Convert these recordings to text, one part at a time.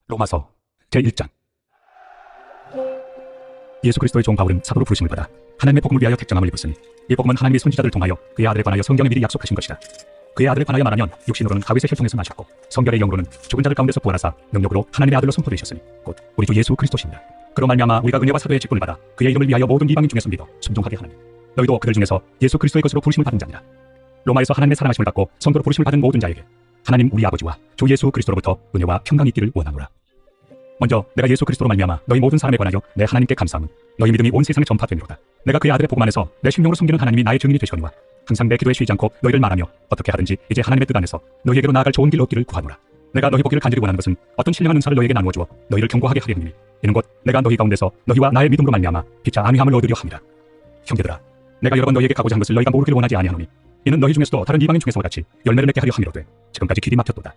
로마서 제1장. 예수 그리스도의 종 바울은 사도로 부르심을 받아 하나님의 복음을 위하여 택정함을 입었으니 이 복음은 하나님의 선지자들을 통하여 그의 아들에 관하여 성경에 미리 약속하신 것이다. 그의 아들에 관하여 말하면 육신으로는 다윗의 혈통에서 나셨고 성결의 영으로는 죽은 자들 가운데서 부활하사 능력으로 하나님의 아들로 선포되셨으니 곧 우리 주 예수 그리스도십니다. 그로 말미암아 우리가 은혜와 사도의 직분을 받아 그의 이름을 위하여 모든 이방인 중에서 믿어 순종하게 하나니 너희도 그들 중에서 예수 그리스도의 것으로 부르심을 받은 자니라. 로마에서 하나님의 사랑하심을 받고 성도로 부르심을 받은 모든 자에게 하나님 우리 아버지와 주 예수 그리스도로부터 은혜와 평강이 있기를 원하노라. 먼저 내가 예수 그리스도로 말미암아 너희 모든 사람에 관하여 내 하나님께 감사함은 너희 믿음이 온 세상에 전파되미로다. 내가 그의 아들의 복음 안에서 내 심령으로 숨기는 하나님이 나의 증인이 되시거니와 항상 내 기도에 쉬지 않고 너희를 말하며 어떻게 하든지 이제 하나님의 뜻 안에서 너희에게로 나아갈 좋은 길 얻기를 구하노라. 내가 너희 보기를 간절히 원하는 것은 어떤 신령한 은사를 너희에게 나누어 주어 너희를 경고하게 하려 함이니 이는 곧 내가 너희 가운데서 너희와 나의 믿음으로 말미암아 피차 안위함을 얻으려 함이라. 형제들아, 내가 여러 번 너희에게 가고자 한 것을 너희가 모르기를 원하지 아니하노니 이는 너희 중에서도 다른 이방인 중에서와 같이 열매를 맺게 하려 함이로되 지금까지 길이 막혔도다.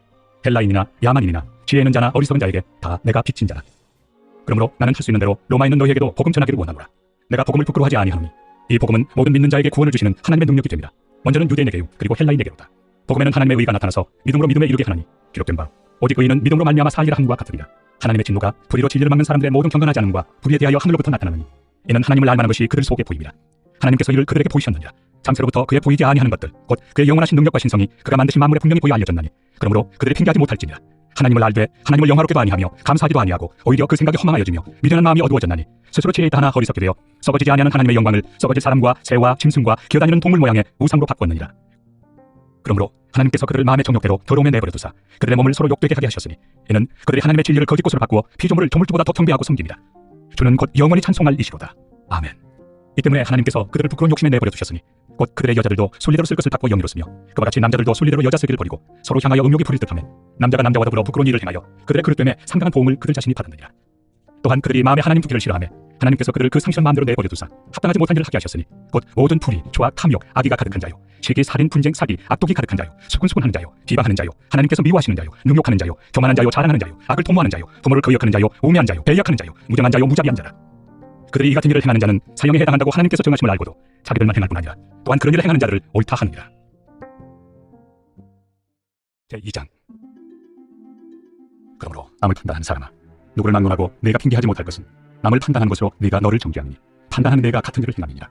헬라인이나 야만인이나 지혜 있는 자나 어리석은 자에게 다 내가 빚진 자라. 그러므로 나는 할 수 있는 대로 로마에 있는 너희에게도 복음 전하기를 원하노라. 내가 복음을 부끄러워하지 아니하노니 이 복음은 모든 믿는 자에게 구원을 주시는 하나님의 능력이 됩니다. 먼저는 유대인에게요 그리고 헬라인에게로다. 복음에는 하나님의 의가 나타나서 믿음으로 믿음에 이르게 하나니 기록된 바 오직 의인은 믿음으로 말미암아 살리라 함과 같으리라. 하나님의 진노가 불의로 진리를 막는 사람들의 모든 경건하지 않음과 불의에 대하여 하늘로부터 나타나느니 이는 하나님을 알만한 것이 그들 속에 보입니다. 하나님께서 이를 그들에게 보이셨느니라. 잠새로부터 그의 보이지 아니하는 것들 곧 그의 영원하신 능력과 신성이 그가 만드신 만물에 분명히 보여 알려졌나니 그러므로 그들이 핑계하지 못할지니라. 하나님을 알되 하나님을 영화롭게도 아니하며 감사하지도 아니하고 오히려 그 생각이 허망하여지며 미련한 마음이 어두워졌나니 스스로 지혜에 있다 하나 어리석게 되어 썩어지지 아니하는 하나님의 영광을 썩어질 사람과 새와 짐승과 기어다니는 동물 모양의 우상으로 바꾸었느니라. 그러므로 하나님께서 그들을 마음의 정욕대로 더러움에 내버려 두사 그들의 몸을 서로 욕되게 하게 하셨으니 이는 그들이 하나님의 진리를 거짓 것으로 바꾸어 피조물을 조물주보다 더 경배하고 섬깁니다. 주는 곧 영원히 찬송할 이시로다. 아멘. 이 때문에 하나님께서 그들을 부끄러운 욕심에 내버려 두셨으니 곧 그들의 여자들도 순리대로 쓸 것을 바꾸어 영이로 쓰며 그와 같이 남자들도 순리대로 여자 쓰기를 버리고 서로 향하여 음욕이 부릴 듯하며 남자가 남자와 더불어 부끄러운 일을 행하여 그들의 그릇 때문에 상당한 도움을 그들 자신이 받았느니라. 또한 그들이 마음에 하나님 두기를 싫어하며 하나님께서 그들을 그 상실한 마음대로 내버려 두사 합당하지 못한 일을 하게 하셨으니 곧 모든 불의, 조악, 탐욕, 악의가 가득한 자요 시기, 살인, 분쟁, 사기, 악독이 가득한 자요 수군수군하는 자요 비방하는 자요 하나님께서 미워하시는 자요 능욕하는 자요 교만한 자요 자랑하는 자요 악을 도모하는 자요 부모를 거역하는 자요 우매한 자요 배약하는 자요 무정한 자요 무자비한 자라. 그들이 이 같은 일을 행하는 자는 사형에 해당한다고 하나님께서 정하심을 알고도 자기들만 행할 뿐 아니라 또한 그런 일을 행하는 자를 옳다 하느니라. 제2장. 그러므로 남을 판단하는 사람아, 누구를 막론하고 내가 핑계하지 못할 것은 남을 판단하는 것으로 네가 너를 정죄하느니 판단하는 내가 같은 일을 행함이니라.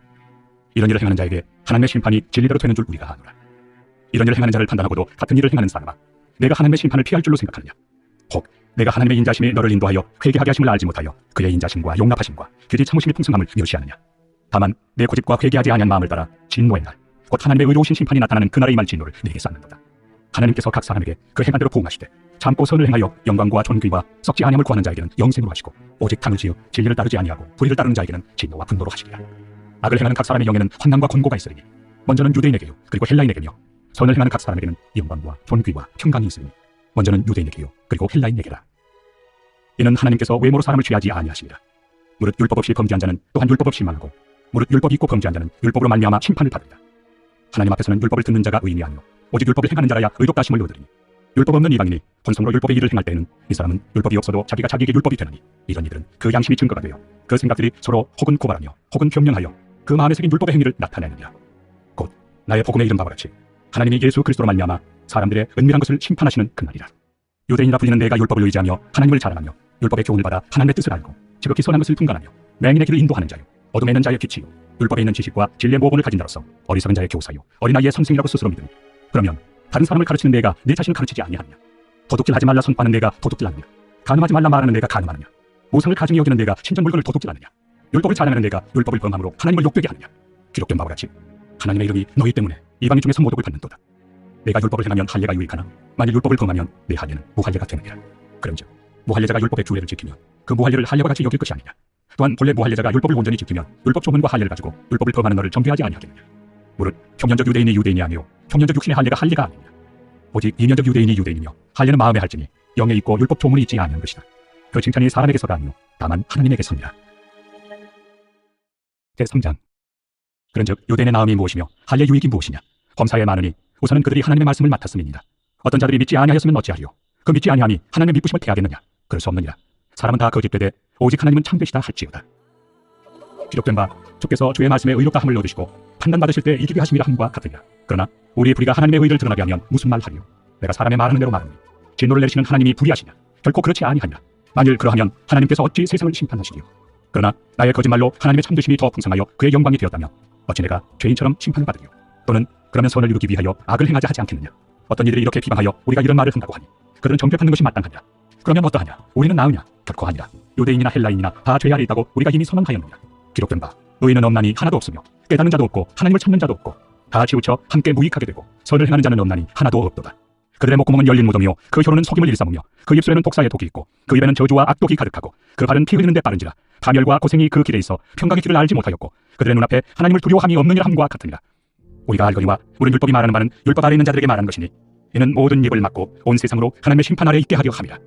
이런 일을 행하는 자에게 하나님의 심판이 진리대로 되는 줄 우리가 아노라. 이런 일을 행하는 자를 판단하고도 같은 일을 행하는 사람아, 내가 하나님의 심판을 피할 줄로 생각하느냐? 혹 내가 하나님의 인자심이 너를 인도하여 회개하게 하심을 알지 못하여 그의 인자심과 용납하심과 규지 참으심이 풍성함을 멸시하느냐? 다만 내 고집과 회개하지 아니한 마음을 따라 진노의 날, 곧 하나님의 의로우신 심판이 나타나는 그날에 임할 진노를 네게 쌓는도다. 하나님께서 각 사람에게 그 행한 대로 보응하시되 참고 선을 행하여 영광과 존귀와 썩지 아니함을 구하는 자에게는 영생으로 하시고 오직 탕을 지어 진리를 따르지 아니하고 불의를 따르는 자에게는 진노와 분노로 하시리라. 악을 행하는 각 사람의 영에는 환난과 권고가 있으리니 먼저는 유대인에게요 그리고 헬라인에게며 선을 행하는 각 사람에게는 영광과 존귀와 평강이 있으니 먼저는 유대인에게요 그리고 헬라인에게라. 이는 하나님께서 외모로 사람을 취하지 아니하시니라. 무릇 율법 없이 범죄한 자는 또한 율법 없이 망하고 무릇 율법이 있고 범죄한 자는 율법으로 말미암아 심판을 받으리라. 하나님 앞에서는 율법을 듣는 자가 의인이 아니요 오직 율법을 행하는 자라야 의롭다 하심을 얻으리니 율법 없는 이방인이 본성으로 율법의 일을 행할 때에는 이 사람은 율법이 없어도 자기가 자기에게 율법이 되나니 이런 이들은 그 양심이 증거가 되어 그 생각들이 서로 혹은 고발하며 혹은 변명하여 그 마음에 새긴 율법의 행위를 나타내느니라. 곧 나의 복음의 이름 바와 같이 하나님이 예수 그리스도로 말미암아 사람들의 은밀한 것을 심판하시는 그날이라. 유대인이라 불리는 내가 율법을 의지하며 하나님을 자랑하며 율법의 교훈을 받아 하나님의 뜻을 알고 지극히 선한 것을 분간하며 맹인의 길을 인도하는 자요 어둠에 있는 자의 빛이요 율법에 있는 지식과 진리의 모본을 가진 자로서 어리석은 자의 교사요 어린아이의 선생이라고 스스로 믿으니 그러면 다른 사람을 가르치는 내가 내 자신을 가르치지 아니하느냐? 도둑질하지 말라 선포하는 내가 도둑질하느냐? 간음하지 말라 말하는 내가 간음하느냐? 우상을 가증히 여기는 내가 신전 물건을 도둑질하느냐? 율법을 자랑하는 내가 율법을 범함으로 하나님을 욕되게 하느냐? 기록된 바와 같이 하나님의 이름이 너희 때문에 이방인 중에서 모독을 받는도다. 내가 율법을 행하면 할례가 유익하나 만일 율법을 범하면 내 할례는 무할례가 되느니라. 그런즉 무할례자가 율법의 규례를 지키면 그 무할례를 할례와 같이 여길 것이 아니냐? 또한 본래 무할례자가 율법을 온전히 지키면 율법 조문과 할례를 가지고 율법을 범하는 너를 정죄하지 아니하겠느냐? 무릇 평년적 유대인이 유대인이 아니요 평년적 육신의 할례가 할례가 아니냐? 오직 이면적 유대인이 유대인이며 할례는 마음에 할지니 영에 있고 율법 조문이 있지 아니한 것이다. 그 칭찬이 사람에게서가 아니요 다만 하나님에게서니라. 제3장. 그런즉 유대인의 나음이 무엇이며 할례 유익이 무엇이냐? 범사에 많으니 우선은 그들이 하나님의 말씀을 맡았음이니라. 어떤 자들이 믿지 아니하였으면 어찌하리요? 그 믿지 아니함이 하나님의 미쁘심을 태하겠느냐? 그럴 수 없느니라. 사람은 다 거짓되되 오직 하나님은 참되시다 할지어다. 기록된 바 주께서 주의 말씀에 의롭다 함을 얻으시고 판단받으실 때 이기게 하심이라 함과 같으니라. 그러나 우리의 불의가 하나님의 의를 드러나게 하면 무슨 말 하리요? 내가 사람의 말하는 대로 말하니 진노를 내리시는 하나님이 불의하시냐? 결코 그렇지 아니하니라. 만일 그러하면 하나님께서 어찌 세상을 심판하시리요? 그러나 나의 거짓말로 하나님의 참되심이 더 풍성하여 그의 영광이 되었다며 어찌 내가 죄인처럼 심판을 받으리요? 또는 그러면 선을 이루기 위하여 악을 행하자 하지 않겠느냐? 어떤 이들이 이렇게 비방하여 우리가 이런 말을 한다고 하니 그들은 정죄받는 것이 마땅하냐? 그러면 어떠하냐? 우리는 나으냐? 결코 아니라. 유대인이나 헬라인이나 다 죄 아래 있다고 우리가 이미 선언하였느냐? 기록된 바 의인은 없나니 하나도 없으며 깨닫는 자도 없고 하나님을 찾는 자도 없고 다 치우쳐 함께 무익하게 되고 선을 행하는 자는 없나니 하나도 없도다. 그들의 목구멍은 열린 무덤이요 그 혀로는 속임을 일삼으며 그 입술에는 독사의 독이 있고 그 입에는 저주와 악독이 가득하고 그 발은 피 흘리는 데 빠른지라. 파멸과 고생이 그 길에 있어 평강의 길을 알지 못하였고 그들의 눈앞에 하나님을 두려워함이 없느니라 함과 같으니라. 우리가 알거니와 우린 율법이 말하는 바는 율법 아래 있는 자들에게 말하는 것이니 이는 모든 입을 막고 온 세상으로 하나님의 심판 아래 있게 하려 함이라.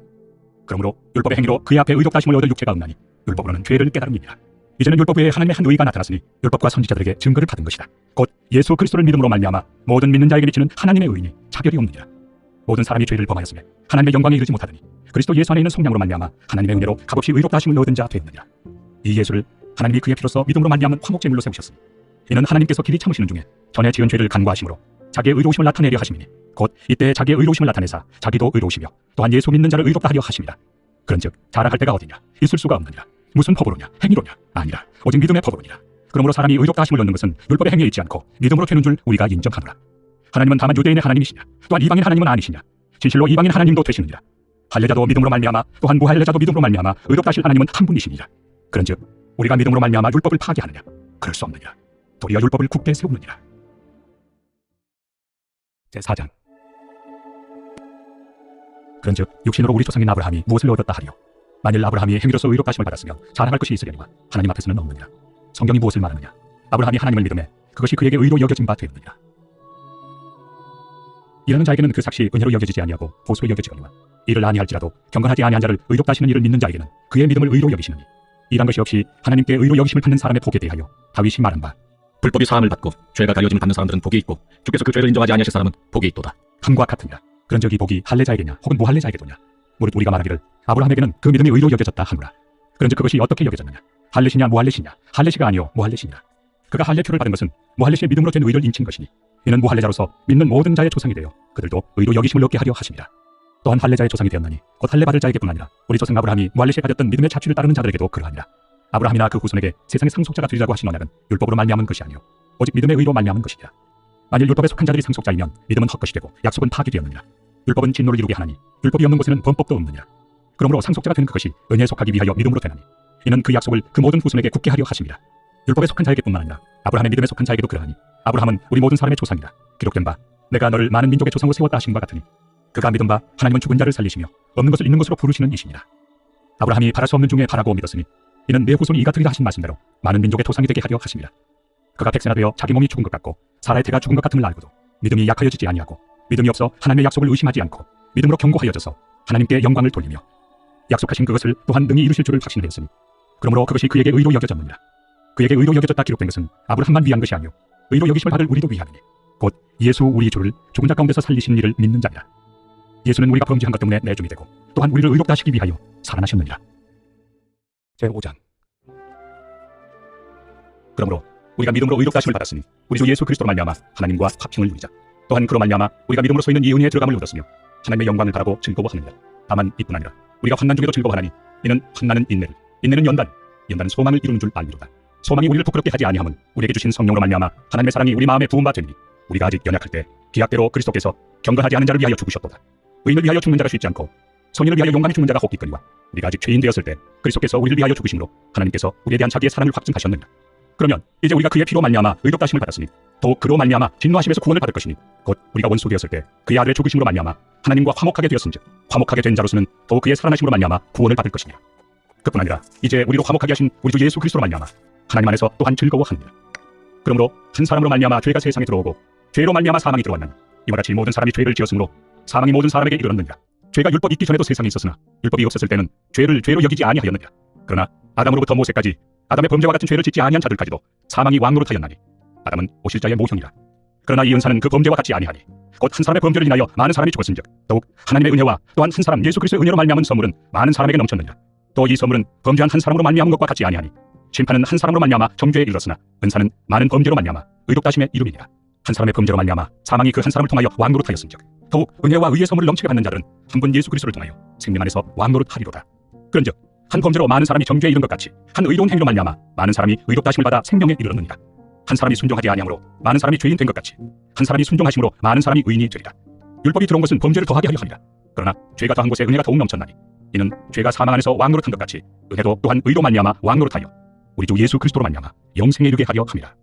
그러므로 율법의 행위로 그의 앞에 의롭다 하심을 얻을 육체가 없나니 율법으로는 죄를 깨달음이니라. 이제는 율법 외에 하나님의 한 의가 나타났으니 율법과 선지자들에게 증거를 받은 것이다. 곧 예수 그리스도를 믿음으로 말미암아 모든 믿는 자에게 미치는 하나님의 의인이 차별이 없느니라. 모든 사람이 죄를 범하였으며 하나님의 영광에 이르지 못하더니 그리스도 예수 안에 있는 성령으로 말미암아 하나님의 은혜로 값없이 의롭다 하심을 얻은 자 되었느니라. 이 예수를 하나님이 그의 피로써 믿음으로 말미암은 화목제물로 세우셨으니 이는 하나님께서 길이 참으시는 중에 전에 지은 죄를 간과하심으로 자기의 의로우심을 나타내려 하심이니 곧 이때 자기의 의로우심을 나타내사 자기도 의로우시며 또한 예수 믿는 자를 의롭다 하려 하심이라. 그런즉 자랑할 데가 어디냐? 있을 수가 없느니라. 무슨 법으로냐? 행위로냐? 아니라 오직 믿음의 법으로니라. 그러므로 사람이 의롭다 하심을 얻는 것은 율법의 행위에 있지 않고 믿음으로 되는 줄 우리가 인정하노라. 하나님은 다만 유대인의 하나님이시냐? 또한 이방인 하나님은 아니시냐? 진실로 이방인 하나님도 되시느니라. 할례자도 믿음으로 말미암아 또한 무할례자도 믿음으로 말미암아 의롭다 하실 하나님은 한 분이시니라. 그런즉 우리가 믿음으로 말미암아 율법을 파괴하느냐? 그럴 수 없느니라. 도리어 율법을 굳게 세우느니라. 제4장. 그런즉 육신으로 우리 조상인 아브라함이 무엇을 얻었다 하리요? 만일 아브라함이 행위로서 의롭다 하심을 받았으며 자랑할 것이 있으려니와 하나님 앞에서는 없느니라. 성경이 무엇을 말하느냐? 아브라함이 하나님을 믿음에 그것이 그에게 의로 여겨진 바 되었느니라. 이라는 자에게는 그 삭시 은혜로 여겨지지 아니하고 보수로 여겨지거니와 이를 아니할지라도 경건하지 아니한 자를 의롭다 하시는 이를 믿는 자에게는 그의 믿음을 의로 여기시느니 이란 것이 없이 하나님께 의로 여기심을 받는 사람의 복에 대하여 다윗이 말한 바 불법이 사함을 받고 죄가 가려짐을 받는 사람들은 복이 있고 주께서 그 죄를 인정하지 아니하실 사람은 복이 있도다. 함과 같으니라. 그런즉 이 복이 할례자에게냐 혹은 무할례자에게도냐? 무릇 우리가 말하기를 아브라함에게는 그 믿음이 의로 여겨졌다 하노라. 그런즉 그것이 어떻게 여겨졌느냐? 할례시냐 무할례시냐? 할례시가 아니요 무할례시니라. 그가 할례표를 받은 것은 무할례시의 믿음으로 된 의를 인친 것이니 이는 무할례자로서 믿는 모든 자의 조상이 되어 그들도 의로 여기심을 얻게 하려 하심이라. 또한 할례자의 조상이 되었나니 곧 할례 받을 자에게뿐 아니라 우리 조상 아브라함이 무할례시에 가졌던 믿음의 자취를 따르는 자들에게도 그러하니라. 아브라함이나 그 후손에게 세상의 상속자가 되리라고 하신 언약은 율법으로 말미암은 것이 아니요 오직 믿음의 의로 말미암은 것이니라. 만일 율법에 속한 자들이 상속자이면 믿음은 헛것이 되고 약속은 파기되었느니라. 율법은 진노를 이루게 하나니 율법이 없는 곳에는 범법도 없느니라. 그러므로 상속자가 되는 그것이 은혜에 속하기 위하여 믿음으로 되나니 이는 그 약속을 그 모든 후손에게 굳게 하려 하심이라. 율법에 속한 자에게뿐만 아니라 아브라함의 믿음에 속한 자에게도 그러하니 아브라함은 우리 모든 사람의 조상이라. 기록된 바 내가 너를 많은 민족의 조상으로 세웠다 하신 바 같으니 그가 믿은 바 하나님은 죽은 자를 살리시며 없는 것을 있는 것으로 부르시는 이시니라. 아브라함이 바랄 수 없는 중에 바라고 믿었으니 이는 내 후손이 이같으리라 하신 말씀대로 많은 민족의 토상이 되게 하려 하심이라. 그가 백세나 되어 자기 몸이 죽은 것 같고 사라의 태가 죽은 것 같음을 알고도 믿음이 약하여지지 아니하고 믿음이 없어 하나님의 약속을 의심하지 않고 믿음으로 견고하여져서 하나님께 영광을 돌리며 약속하신 그것을 또한 능히 이루실 줄을 확신하였으니 그러므로 그것이 그에게 의로 여겨졌느니라. 그에게 의로 여겨졌다 기록된 것은 아브라함만 위한 것이 아니요 의로 여기심을 받을 우리도 위함이니 곧 예수 우리 주를 죽은 자 가운데서 살리신 이를 믿는 자니라. 예수는 우리가 범죄한 것 때문에 내줌이 되고 또한 우리를 의롭다 하시기 위하여 살아나셨느니라. 제5장. 그러므로 우리가 믿음으로 의롭다 하심을 받았으니 우리 주 예수 그리스도로 말미암아 하나님과 화평을 누리자. 또한 그로 말미암아 우리가 믿음으로써 있는 이 은혜에 들어감을 얻었으며 하나님의 영광을 바라고 즐거워하느니라. 다만 이뿐 아니라 우리가 환난 중에도 즐거워하나니 이는 환난은 인내를, 인내는 연단, 연단은 소망을 이루는 줄 알미로다. 소망이 우리를 부끄럽게 하지 아니함은 우리에게 주신 성령으로 말미암아 하나님의 사랑이 우리 마음에 부은 바 되니 우리가 아직 연약할 때 기약대로 그리스도께서 경건하지 않은 자를 위하여 죽으셨도다. 의인을 위하여 죽는 자가 쉽지 않고 선인을 위하여 용감히 죽는 자가 혹있거니와 우리가 아직 죄인 되었을 때 그리스도께서 우리를 위하여 죽으심으로 하나님께서 우리에 대한 자기의 사랑을 확증하셨느니라. 그러면 이제 우리가 그의 피로 말미암아 의롭다 하심을 받았으니 또 그로 말미암아 진노하심에서 구원을 받을 것이니 곧 우리가 원수 되었을 때 그의 아들의 죽으심으로 말미암아 하나님과 화목하게 되었은즉 화목하게 된 자로서는 더욱 그의 살아나심으로 말미암아 구원을 받을 것이니라. 그뿐 아니라 이제 우리로 화목하게 하신 우리 주 예수 그리스도로 말미암아 하나님 안에서 또한 즐거워하느니라. 그러므로 한 사람으로 말미암아 죄가 세상에 들어오고 죄로 말미암아 사망이 들어왔나니 이와 같이 모든 사람이 죄를 지었으므로 사망이 모든 사람에게 이르렀느니라. 죄가 율법 있기 전에도 세상에 있었으나 율법이 없었을 때는 죄를 죄로 여기지 아니하였느니라. 그러나 아담으로부터 모세까지 아담의 범죄와 같은 죄를 짓지 아니한 자들까지도 사망이 왕노릇하였나니 아담은 오실 자의 모형이라. 그러나 이 은사는 그 범죄와 같지 아니하니 곧 한 사람의 범죄를 인하여 많은 사람이 죽었은즉 더욱 하나님의 은혜와 또한 한 사람 예수 그리스도의 은혜로 말미암은 선물은 많은 사람에게 넘쳤느니라. 또 이 선물은 범죄한 한 사람으로 말미암은 것과 같지 아니하니 심판은 한 사람으로 말미암아 정죄에 이르렀으나 은사는 많은 범죄로 말미암아 의롭다심에 이름이니라. 한 사람의 범죄로 말미암아 사망이 그 한 사람을 통하여 왕노릇하였은즉 더욱 은혜와 의의 선물을 넘치게 받는 자들은 한 분 예수 그리스도를 통하여 생명 안에서 왕노릇하리로다. 그런즉 한 범죄로 많은 사람이 정죄에 이른 것 같이 한 의로운 행위로 말미암아 많은 사람이 의롭다 하심을 받아 생명에 이르렀느니라. 한 사람이 순종하지 아니함으로 많은 사람이 죄인 된 것 같이 한 사람이 순종하심으로 많은 사람이 의인이 되리라. 율법이 들어온 것은 범죄를 더하게 하려 함이라. 그러나 죄가 더한 곳에 은혜가 더욱 넘쳤나니 이는 죄가 사망 안에서 왕 노릇한 것 같이 은혜도 또한 의로 말미암아 왕 노릇하여 우리 주 예수 그리스도로 말미암아 영생에 이르게 하려 함이라.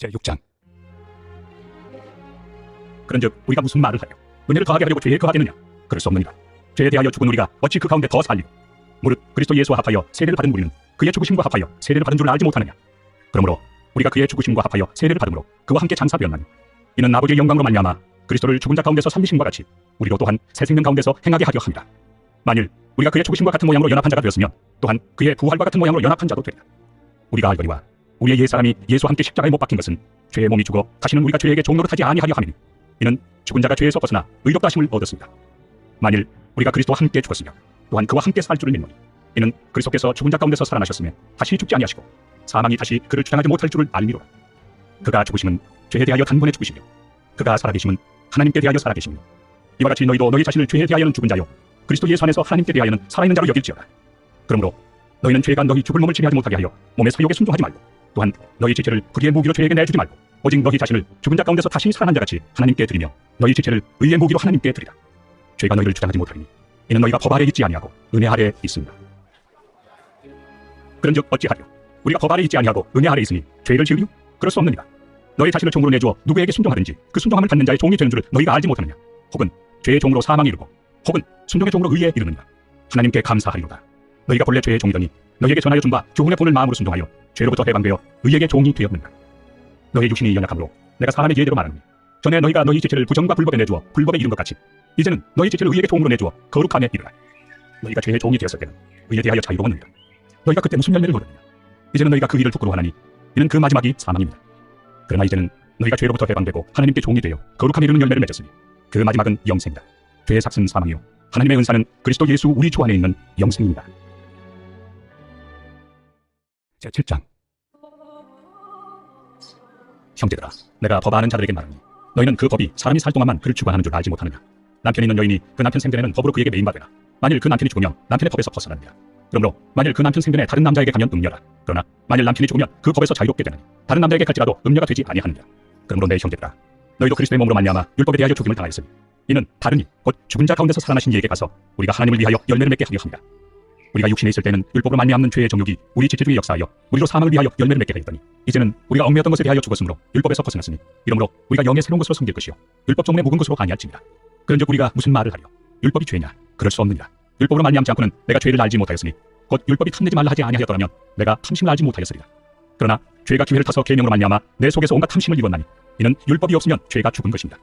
제6장. 그런즉 우리가 무슨 말을 하여 은혜를 더하게 하려고 죄에 거하겠느냐? 그럴 수 없느니라. 죄에 대하여 죽은 우리가 어찌 그 가운데 더 살리고 무릇 그리스도 예수와 합하여 세례를 받은 우리는 그의 죽으심과 합하여 세례를 받은 줄 알지 못하느냐? 그러므로 우리가 그의 죽으심과 합하여 세례를 받음으로 그와 함께 장사되었나니 이는 아버지의 영광으로 말미암아 그리스도를 죽은 자 가운데서 살리심과 같이 우리로 또한 새 생명 가운데서 행하게 하려 함이라. 만일 우리가 그의 죽으심과 같은 모양으로 연합한 자가 되었으면 또한 그의 부활과 같은 모양으로 연합한 자도 되리라. 우리가 알거니와 우리의 옛사람이 예수와 함께 십자가에 못 박힌 것은 죄의 몸이 죽어 다시는 우리가 죄에게 종노릇하지 아니하려 함이니 이는 죽은 자가 죄에서 벗어나 의롭다 하심을 얻었습니다. 만일 우리가 그리스도와 함께 죽었으며 또한 그와 함께 살 줄을 믿노니 이는 그리스도께서 죽은 자 가운데서 살아나셨으며 다시 죽지 아니하시고 사망이 다시 그를 주장하지 못할 줄을 알미로라. 그가 죽으심은 죄에 대하여 단번에 죽으시며 그가 살아계심은 하나님께 대하여 살아계시며 이와 같이 너희도 너희 자신을 죄에 대하여는 죽은 자요 그리스도 예수 안에서 하나님께 대하여는 살아있는 자로 여길지어다. 그러므로 너희는 죄가 너희 죽을 몸을 지배하지 못하게 하여 몸의 사욕에 순종하지 말고 또한 너희 지체를 불의의 무기로 죄에게 내주지 말고 오직 너희 자신을 죽은 자 가운데서 다시 살아난 자같이 하나님께 드리며 너희 지체를 의의 무기로 하나님께 드리라. 죄가 너희를 주장하지 못하리니 이는 너희가 법 아래 있지 아니하고 은혜 아래 있습니다. 그런즉 어찌하리요? 우리가 법 아래 있지 아니하고 은혜 아래 있으니 죄를 지으리요? 그럴 수 없느니라. 너희 자신을 종으로 내주어 누구에게 순종하든지 그 순종함을 받는 자의 종이 되는 줄을 너희가 알지 못하느냐? 혹은 죄의 종으로 사망이 이르고 혹은 순종의 종으로 의에 이르느냐? 하나님께 감사하리로다. 너희가 본래 죄의 종이더니 너희에게 전하여 준 바 교훈의 본을 마음으로 순종하여 죄로부터 해방되어 의에게 종이 되었느니라. 너희 육신이 연약함으로 내가 사람의 예대로 말하노니 전에 너희가 너희 지체를 부정과 불법에 내주어 불법에 이른 것 같이 이제는 너희 지체를 의에게 종으로 내주어 거룩함에 이르라. 너희가 죄의 종이 되었을 때는 의에 대하여 자유로웠느니라. 너희가 그때 무슨 열매를 거두느냐? 이제는 너희가 그 일을 부끄러워하나니 이는 그 마지막이 사망입니다. 그러나 이제는 너희가 죄로부터 해방되고 하나님께 종이 되어 거룩함에 이르는 열매를 맺었으니 그 마지막은 영생이다. 죄의 삭은 사망이요 하나님의 은사는 그리스도 예수 우리 주 안에 있는 영생입니다. 제7장. 형제들아, 내가 법 아는 자들에게 말하니 너희는 그 법이 사람이 살 동안만 그를 주관하는 줄 알지 못하느냐? 남편이 있는 여인이 그 남편 생전에는 법으로 그에게 매인받으나 만일 그 남편이 죽으면 남편의 법에서 벗어납니다. 그러므로 만일 그 남편 생전에 다른 남자에게 가면 음녀라. 그러나 만일 남편이 죽으면 그 법에서 자유롭게 되나니 다른 남자에게 갈지라도 음녀가 되지 아니하느니라. 그러므로 내 형제들아, 너희도 그리스도의 몸으로 말미암아 율법에 대하여 죽임을 당하였으니 이는 다른 이 곧 죽은 자 가운데서 살아나신 이에게 가서 우리가 하나님을 위하여 열매를 맺게 하려 합니다. 우리가 육신에 있을 때는 율법으로 말미암는 죄의 정욕이 우리 지체 중에 역사하여 우리로 사망을 위하여 열매를 맺게 하였더니 이제는 우리가 얽매였던 것에 대하여 죽었으므로 율법에서 벗어났으니 이러므로 우리가 영의 새로운 것으로 섬길 것이요 율법 종문에 묵은 것으로 아니할지니라. 그런즉 우리가 무슨 말을 하려? 율법이 죄냐? 그럴 수 없느니라. 율법으로 말미암지 않고는 내가 죄를 알지 못하였으니 곧 율법이 탐내지 말라 하지 아니하였더라면 내가 탐심을 알지 못하였으리라. 그러나 죄가 기회를 타서 계명으로 말미암아 내 속에서 온갖 탐심을 이뤘나니 이는 율법이 없으면 죄가 죽은 것입니다.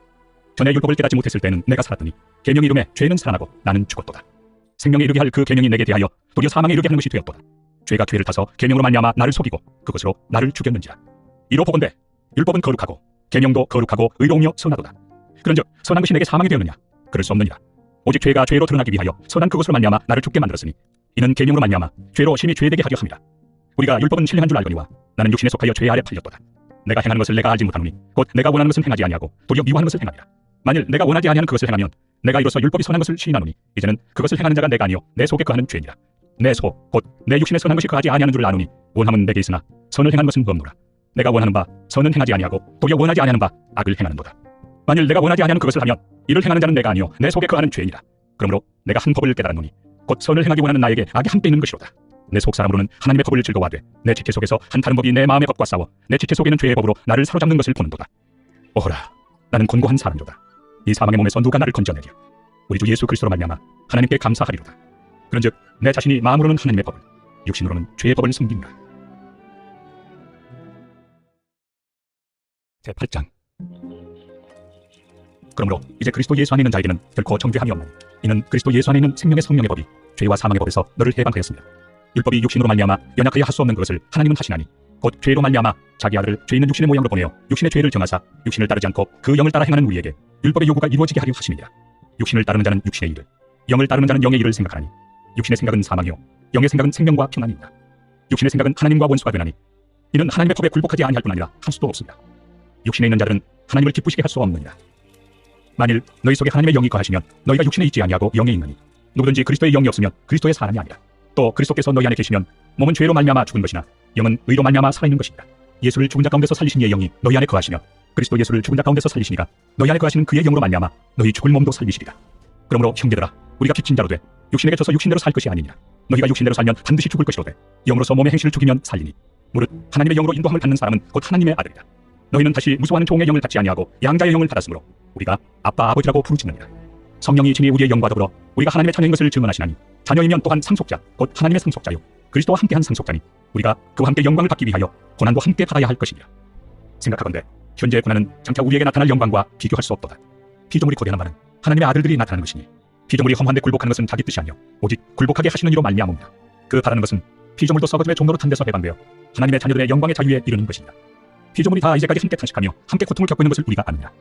전에 율법을 깨닫지 못했을 때는 내가 살았더니 계명이 이름에 죄는 살아나고 나는 죽었도다. 생명에 이르게 할 그 계명이 내게 대하여 도리어 사망에 이르게 하는 것이 되었도다. 죄가 기회를 타서 계명으로 말미암아 나를 속이고 그것으로 나를 죽였는지라. 이로 보건대 율법은 거룩하고 계명도 거룩하고 의로우며 선하도다. 그런즉 선한 것이 내게 사망이 되었느냐? 그럴 수 없느니라. 오직 죄가 죄로 드러나기 위하여 선한 그것으로 말미암아 나를 죽게 만들었으니 이는 계명으로 말미암아 죄로 심히 죄되게 하려 함이라. 우리가 율법은 신령한 줄 알거니와 나는 육신에 속하여 죄 아래 팔렸도다. 내가 행하는 것을 내가 알지 못하노니 곧 내가 원하는 것을 행하지 아니하고 도리어 미워하는 것을 행하리라. 만일 내가 원하지 아니하는 그것을 행하면 내가 이로써 율법이 선한 것을 시인하노니 이제는 그것을 행하는 자가 내가 아니요 내 속에 거하는 죄니라. 내 속 곧 내 육신에 선한 것이 거하지 아니하는 줄 아노니 원함은 내게 있으나 선을 행하는 것은 없노라. 내가 원하는 바 선은 행하지 아니하고 도리어 원하지 아니하는 바 악을 행하는도다. 만일 내가 원하지 아니하는 그것을 하면 이를 행하는 자는 내가 아니요 내 속에 거하는 죄니라. 그러므로 내가 한 법을 깨달았노니 곧 선을 행하기 원하는 나에게 악이 함께 있는 것이로다. 내 속 사람으로는 하나님의 법을 즐거워하되 내 지체 속에서 한 다른 법이 내 마음의 법과 싸워 내 지체 속에는 죄의 법으로 나를 사로잡는 것을 보는도다. 오호라, 나는 곤고한 사람이로다. 이 사망의 몸에서 누가 나를 건져내랴? 우리 주 예수 그리스도로 말미암아 하나님께 감사하리로다. 그런즉 내 자신이 마음으로는 하나님의 법을, 육신으로는 죄의 법을 섬기노라. 제8장. 그러므로 이제 그리스도 예수 안에 있는 자에게는 결코 정죄함이 없나니 이는 그리스도 예수 안에 있는 생명의 성령의 법이 죄와 사망의 법에서 너를 해방하였습니다. 율법이 육신으로 말미암아 연약하여 할 수 없는 것을 하나님은 하시나니 곧 죄로 말미암아 자기 아들을 죄 있는 육신의 모양으로 보내어 육신의 죄를 정하사 육신을 따르지 않고 그 영을 따라 행하는 우리에게 율법의 요구가 이루어지게 하려 하심이니라. 육신을 따르는 자는 육신의 일을, 영을 따르는 자는 영의 일을 생각하나니 육신의 생각은 사망이요 영의 생각은 생명과 평안입니다. 육신의 생각은 하나님과 원수가 되나니 이는 하나님의 법에 굴복하지 아니할 뿐 아니라 할 수도 없습니다. 육신에 있는 자들은 하나님을 기쁘시게 할 수 없느니라. 만일 너희 속에 하나님의 영이 거하시면 너희가 육신에 있지 아니하고 영에 있나니 누구든지 그리스도의 영이 없으면 그리스도의 사람이 아니라. 또 그리스도께서 너희 안에 계시면 몸은 죄로 말미암아 죽은 것이나 영은 의로 말미암아 살아있는 것이니라. 예수를 죽은 자 가운데서 살리신 이의 영이 너희 안에 거하시며 그리스도 예수를 죽은 자 가운데서 살리시니가 너희 안에 거하시는 그의 영으로 말미암아 너희 죽을 몸도 살리시리라. 그러므로 형제들아, 우리가 빚진 자로 돼 육신에게 져서 육신대로 살 것이 아니니라. 너희가 육신대로 살면 반드시 죽을 것이로되 영으로서 몸의 행실을 죽이면 살리니 무릇 하나님의 영으로 인도함을 받는 사람은 곧 하나님의 아들이라. 너희는 다시 무수하는 종의 영을 받지 아니하고 양자의 영을 받았으므로 우리가 아빠 아버지라고 부르짖느니라. 성령이 친히 우리의 영과 더불어 우리가 하나님의 자녀인 것을 증언하시나니 자녀이면 또한 상속자 곧 하나님의 상속자요 그리스도와 함께한 상속자니 우리가 그와 함께 영광을 받기 위하여 고난도 함께 받아야 할 것이니라. 생각하건대 현재의 고난은 장차 우리에게 나타날 영광과 비교할 수 없도다. 피조물이 거대한 말은 하나님의 아들들이 나타나는 것이니 피조물이 험한데 굴복하는 것은 자기 뜻이 아니요 오직 굴복하게 하시는 이로 말미암음이라. 그 바라는 것은 피조물도 썩어짐의 종로로 탄 데서 해방되어 하나님의 자녀들의 영광의 자유에 이르는 것이니라. 피조물이 다 이제까지 함께 탄식하며 함께 고통을 겪고 있는 것을 우리가 아느냐.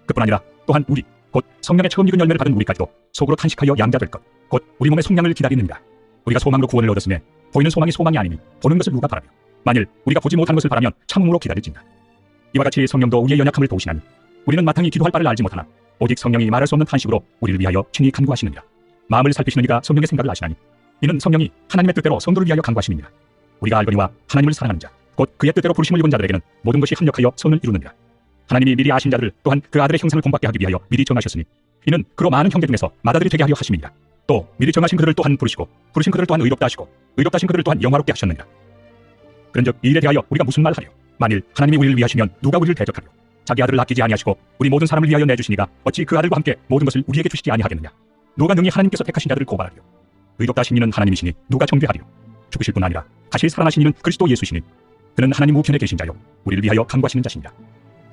그뿐 아니라 또한 우리 곧 성령의 처음 익은 열매를 받은 우리까지도 속으로 탄식하여 양자될 것 곧 우리 몸의 속량을 기다리느니라. 우리가 소망으로 구원을 얻었으며 보이는 소망이 소망이 아니니 보는 것을 누가 바라며 만일 우리가 보지 못하는 것을 바라면 참음으로 기다릴진다. 이와 같이 성령도 우리의 연약함을 도우시나니 우리는 마땅히 기도할 바를 알지 못하나 오직 성령이 말할 수 없는 탄식으로 우리를 위하여 친히 간구하시느니라. 마음을 살피시는 이가 성령의 생각을 아시나니 이는 성령이 하나님의 뜻대로 성도를 위하여 간구하심이니라. 우리가 알거니와 하나님을 사랑하는 자 곧 그의 뜻대로 부르심을 입은 자들에게는 모든 것이 합력하여 선을 이루느니라. 하나님이 미리 아신 자들을 또한 그 아들의 형상을 본받게 하기 위하여 미리 정하셨으니 이는 그로 많은 형제 중에서 맏아들이 되게 하려 하심이니라. 또 미리 정하신 그들을 또한 부르시고 부르신 그들을 또한 의롭다 하시고 의롭다 하신 그들을 또한 영화롭게 하셨느니라. 그런즉 이 일에 대하여 우리가 무슨 말을 하려? 만일 하나님이 우리를 위하시면 누가 우리를 대적하려? 자기 아들을 아끼지 아니하시고 우리 모든 사람을 위하여 내주시니가 어찌 그 아들과 함께 모든 것을 우리에게 주시지 아니하겠느냐? 누가 능히 하나님께서 택하신 자들을 고발하리요? 의롭다 하신 이는 하나님이시니 누가 정죄하리요? 죽으실 뿐 아니라 다시 살아나신 이는 그리스도 예수시니 그는 하나님 우편에 계신 자요 우리를 위하여 간구하시는 자시니라.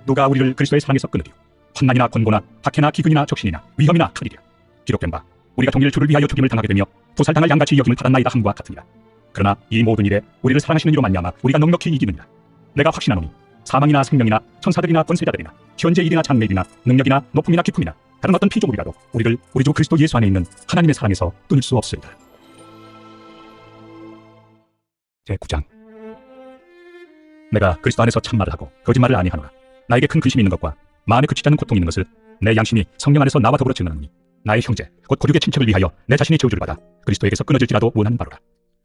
누가 우리를 그리스도의 사랑에서 끊으리요? 환난이나 권고나 박해나 기근이나 적신이나 위험이나 칼이랴. 기록된 바 우리가 동일 주를 위하여 죽임을 당하게 되며 도살당할 양같이 여김을 받았나이다 함과 같으니라. 그러나 이 모든 일에 우리를 사랑하시는 이로 말미암아 우리가 넉넉히 이기느니라. 내가 확신하노니 사망이나 생명이나 천사들이나 권세자들이나 현재 일이나 장래일이나 능력이나 높음이나 깊음이나 다른 어떤 피조물이라도 우리를 우리 주 그리스도 예수 안에 있는 하나님의 사랑에서 끊을 수 없으리라. 제9장. 내가 그리스도 안에서 참말을 하고 거짓말을 아니하노라. 나에게 큰 근심이 있는 것과 마음에 그치지 않는 고통이 있는 것을 내 양심이 성령 안에서 나와 더불어 증언하노니 나의 형제 곧 고륙의 친척을 위하여 내 자신이 저주를 받아 그리스도에게서 끊어질지라도 원하는 바로라.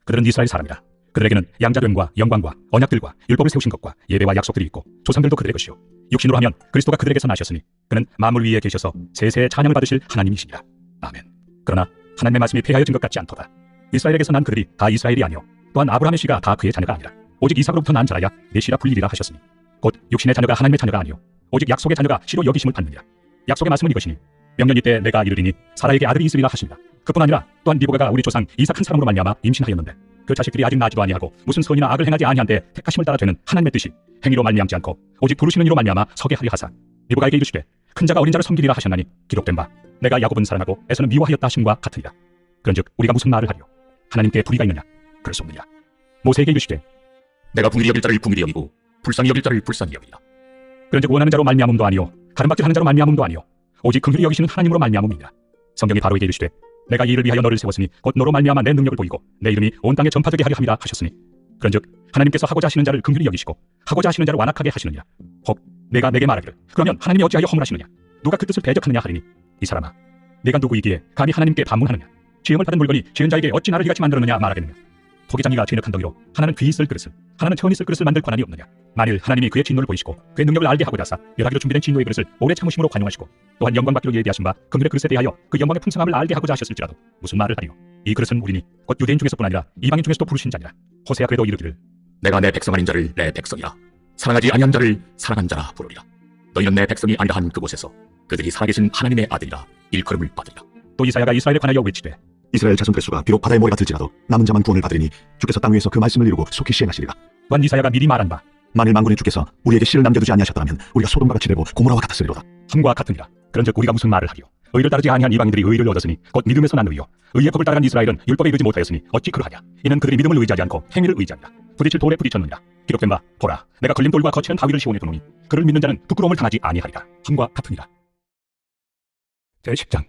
그들은 이스라엘 사람이라. 그들에게는 양자됨과 영광과 언약들과 율법을 세우신 것과 예배와 약속들이 있고 조상들도 그들의 것이요 육신으로 하면 그리스도가 그들에게서 나셨으니 그는 만물 위에 계셔서 세세의 찬양을 받으실 하나님이시니라. 아멘. 그러나 하나님의 말씀이 폐하여진 것 같지 않도다. 이스라엘에게서 난 그들이 다 이스라엘이 아니요 또한 아브라함의 씨가 다 그의 자녀가 아니라 오직 이삭으로부터 난 자라야 내 씨라 불리리라 하셨으니 곧 육신의 자녀가 하나님의 자녀가 아니요 오직 약속의 자녀가 씨로 여기심을 받느니라. 약속의 말씀은 이것이니 명년 이때 내가 이르리니 사라에게 아들이 있으리라 하시니라. 그뿐 아니라 또한 리브가가 우리 조상 이삭 한 사람으로 말미암아 임신하였는데 그 자식들이 아직 나지도 아니하고 무슨 선이나 악을 행하지 아니한데 택하심을 따라 되는 하나님의 뜻이 행위로 말미암지 않고 오직 부르시는 이로 말미암아 서게 하려 하사 리브가에게 이르시되 큰 자가 어린 자를 섬기리라 하셨나니 기록된 바 내가 야곱은 사랑하고 에서는 미워하였다 하심과 같으리라. 그런즉 우리가 무슨 말을 하리요? 하나님께 불의가 있느냐? 그럴 수 없느니라. 모세에게 이르시되 내가 긍휼히 여길 자를 긍휼히 여기고 불쌍히 여길 자를 불쌍히 여기라. 그런즉 원하는 자로 말미암음도 아니요 가름받게 하는 자로 말미암음도 아니요 오직 긍휼히 여기시는 하나님으로 말미암음이니라. 성경이 바로에게 이르시되 내가 이 일을 위하여 너를 세웠으니 곧 너로 말미암아 내 능력을 보이고 내 이름이 온 땅에 전파되게 하려 함이라 하셨으니 그런즉 하나님께서 하고자 하시는 자를 긍휼히 여기시고 하고자 하시는 자를 완악하게 하시느니라. 혹 내가 내게 말하기를 그러면 하나님이 어찌하여 허물하시느냐? 누가 그 뜻을 대적하느냐 하리니 이 사람아 내가 누구이기에 감히 하나님께 반문하느냐? 지음을 받은 물건이 지은 자에게 어찌 나를 이같이 만들었느냐 말하겠느냐? 토기장이가 진흙한 덩이로 하나는 귀 있을 그릇을 하나는 천이 있을 그릇을 만들 권한이 없느냐? 만일 하나님이 그의 진노를 보이시고 그의 능력을 알게 하고자 하사 멸하기로 준비된 진노의 그릇을 오래 참으심으로 관용하시고 또한 영광 받기로 예비하신 바 긍휼의 그릇에 대하여 그 영광의 풍성함을 알게 하고자 하셨을지라도 무슨 말을 하리요? 이 그릇은 우리니 곧 유대인 중에서뿐 아니라 이방인 중에서도 부르신 자니라. 호세아 그래도 이르기를 내가 내 백성 아닌 자를 내 백성이라 사랑하지 아니한 자를 사랑한 자라 부르리라. 너희는 내 백성이 아니라 한 그곳에서 그들이 살아계신 하나님의 아들이라 일컬음을 받으리라. 또 이사야가 이스라엘에 관하여 외치되 이스라엘 자손들의 수가 비록 바다의 모래가 들지라도 남은 자만 구원을 받으리니 주께서 땅 위에서 그 말씀을 이루고 속히 시행하시리라. 또한 이사야가 미리 말한 바 만일 만군의 주께서 우리에게 씨를 남겨두지 아니하셨더라면 우리가 소돔과 같이 되고 고모라와 같았으리로다. 함과 같으니라. 그런즉 우리가 무슨 말을 하리요? 의를 따르지 아니한 이방인들이 의를 얻었으니 곧 믿음에서 난 의요 의의 법을 따라간 이스라엘은 율법에 이르지 못하였으니 어찌 그러하냐? 이는 그들이 믿음을 의지하지 않고 행위를 의지하니라. 부딪힐 돌에 부딪혔느니라. 기록된 바 보라 내가 걸림돌과 거칠은 바위를 시온에 두노니 그를 믿는 자는 부끄러움을 당하지 아니하리라. 함과 같으니라. 제10장.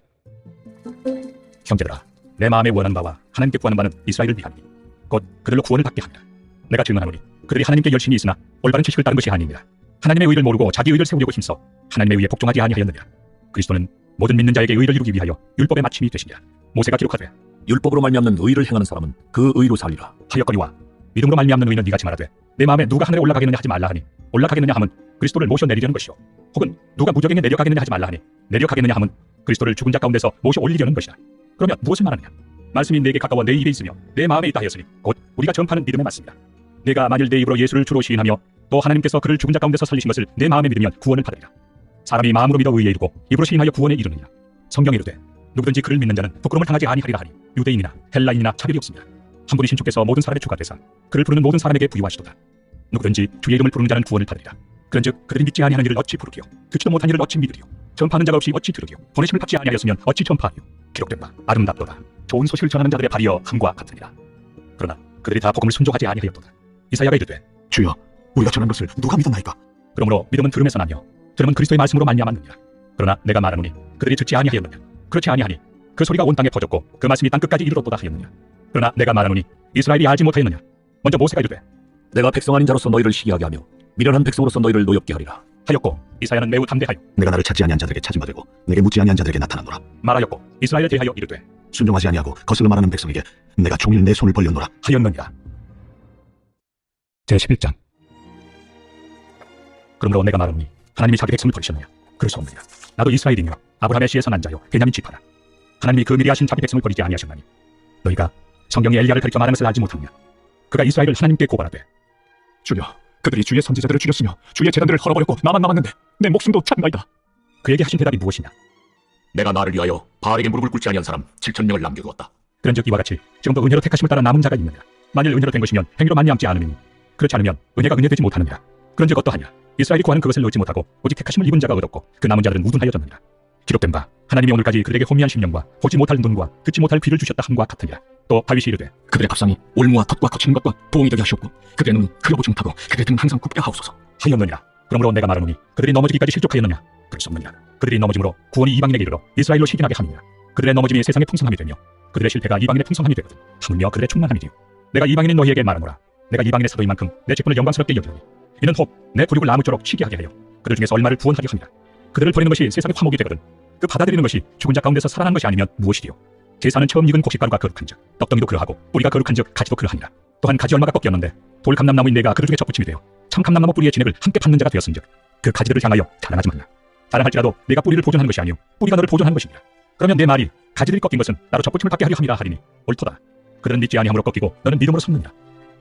형제들아 내 마음에 원하는 바와 하나님께 구하는 바는 이스라엘을 위함이니 곧 그들로 구원을 받게 함이라. 내가 증언하노니 그들이 하나님께 열심히 있으나 올바른 지식을 따른 것이 아니니라. 하나님의 의를 모르고 자기 의를 세우려고 힘써 하나님의 의에 복종하지 아니하였느니라. 그리스도는 모든 믿는 자에게 의를 이루기 위하여 율법의 마침이 되시니라. 모세가 기록하되 율법으로 말미암는 의를 행하는 사람은 그 의로 살리라. 하였거니와 믿음으로 말미암는 의는 네가 말하되 내 마음에 누가 하늘에 올라가겠느냐 하지 말라 하니 올라가겠느냐 함은 그리스도를 모셔 내리려는 것이요 혹은 누가 무적행에 내려가겠느냐 하지 말라 하니 내려가겠느냐 함은 그리스도를 죽은 자 가운데서 모셔 올리려는 것이다. 그러면 무엇을 말하느냐? 말씀이 내게 가까워 내 입에 있으며 내 마음에 있다 하였으니 곧 우리가 전파하는 믿음의 말씀이다. 내가 만일 내 입으로 예수를 주로 시인하며 또 하나님께서 그를 죽은 자 가운데서 살리신 것을 내 마음에 믿으면 구원을 받으리라. 사람이 마음으로 믿어 의에 이르고 입으로 시인하여 구원에 이르느니라. 성경에 이르되 누구든지 그를 믿는 자는 부끄러움을 당하지 아니하리라 하니 유대인이나 헬라인이나 차별이 없습니다. 한 분이신 주께서 모든 사람의 주가 되사 그를 부르는 모든 사람에게 부유하시도다. 누구든지 주의 이름을 부르는 자는 구원을 받으리라. 그런즉 그들이 믿지 아니하는 이를 어찌 부르리요 듣지도 못한 이를 어찌 믿으리요 전파하는 자가 없이 어찌 들으리요 보내심을 받지 아니하였으면 어찌 전파하리요 기록된 바 아름답도다. 좋은 소식을 전하는 자들의 발이여 함과 같으니라. 그러나 그들이 다 복음을 순종하지 아니하였도다. 이사야가 이르되 주여, 우리가 전한 것을 누가 믿었나이까? 그러므로 믿음은 들음에서 나며 들음은 그리스도의 말씀으로 말미암았느니라. 그러나 내가 말하노니 그들이 듣지 아니하였느냐? 그렇지 아니하니 그 소리가 온 땅에 퍼졌고 그 말씀이 땅 끝까지 이르렀도다 하였느냐? 그러나 내가 말하노니 이스라엘이 알지 못하였느냐? 먼저 모세가 이르되 내가 백성 아닌 자로서 너희를 시기하게 하며 미련한 백성으로서 너희를 노엽게 하리라. 하였고 이사야는 매우 담대하여 내가 나를 찾지 아니한 자들에게 찾음받 되고 내게 묻지 아니한 자들에게 나타나노라. 말하였고 이스라엘에 대하여 이르되 순종하지 아니하고 거슬러 말하는 백성에게 내가 종일 내 손을 벌렸노라. 하였느니라. 제11장. 그러므로 내가 말하노니 하나님이 자기 백성을 버리셨느냐? 그럴 수 없느니라. 나도 이스라엘이며 아브라함의 씨에서 난 자요 베냐민 지파라. 하나님이 그 미리 하신 자기 백성을 버리지 아니하셨나니 너희가 성경이 엘리야를 가리켜 말하는 것을 알지 못하느냐? 그가 이스라엘을 하나님께 고발하되 주여, 그들이 주의 선지자들을 죽였으며 주의 제단들을 헐어버렸고 나만 남았는데 내 목숨도 찾나이다. 그에게 하신 대답이 무엇이냐? 내가 나를 위하여 바알에게 무릎을 꿇지 아니한 사람 7,000명을 남겨두었다. 그런즉 이와 같이 지금도 은혜로 택하심을 따라 남은 자가 있느냐? 만일 은혜로 된 것이면 행위로 말미암지 않으니 그렇지 않으면 은혜가 은혜되지 못하느니라. 그런즉 어떠하냐? 이스라엘이 구하는 그것을 얻지 못하고 오직 택하심을 입은 자가 얻었고 그 남은 자들은 우둔하여졌느니라. 기록된 바 하나님이 오늘까지 그들에게 호미한 심령과 보지 못할 눈과 듣지 못할 귀를 주셨다 함과 같으니라. 또 다윗이 이르되 그들의 밥상이 올무와 덫과 거치는 것과 보응이 되게 하시옵고 그들의 눈은 흘러보지 못하고 그들의 등은 항상 굽게 하옵소서. 하였느니라. 그러므로 내가 말하노니 그들이 넘어지기까지 실족하였느냐? 그럴 수 없느니라. 그들이 넘어짐으로 구원이 이방인에게 이르러 이스라엘로 시기나게 함이니라. 그들의 넘어짐이 세상의 풍성함이 되며 그들의 실패가 이방인의 풍성함이 되거든 하물며 그들의 충만함이 되요 내가 이방인인 너희에게 말하노라. 내가 이방인의 사도인 만큼 내 직분을 영광스럽게 여기노니 이는 혹 내 부륙을 나무쪼록 치게하게 하여 그들 중에서 얼마를 구원하게 합니다. 그들을 버리는 것이 세상의 화목이 되거든 그 받아들이는 것이 죽은 자 가운데서 살아난 것이 아니면 무엇이리요? 제사는 처음 익은 곡식가루가 거룩한즉 떡덩이도 그러하고 뿌리가 거룩한즉 가지도 그러하니라. 또한 가지 얼마가 꺾였는데 돌 감람나무인 내가 그들 중에 접붙임이 되어 참 감람나무 뿌리의 진액을 함께 받는 자가 되었은즉 그 가지들을 향하여 자랑하지 말라. 자랑할지라도 내가 뿌리를 보존하는 것이 아니요 뿌리가 너를 보존하는 것이니라. 그러면 내 말이 가지들이 꺾인 것은 나로 접붙임을 받게 하려 함이라 하리니 옳도다. 그들은 믿지 아니함으로 꺾이고 너는 믿음으로 섰느니라.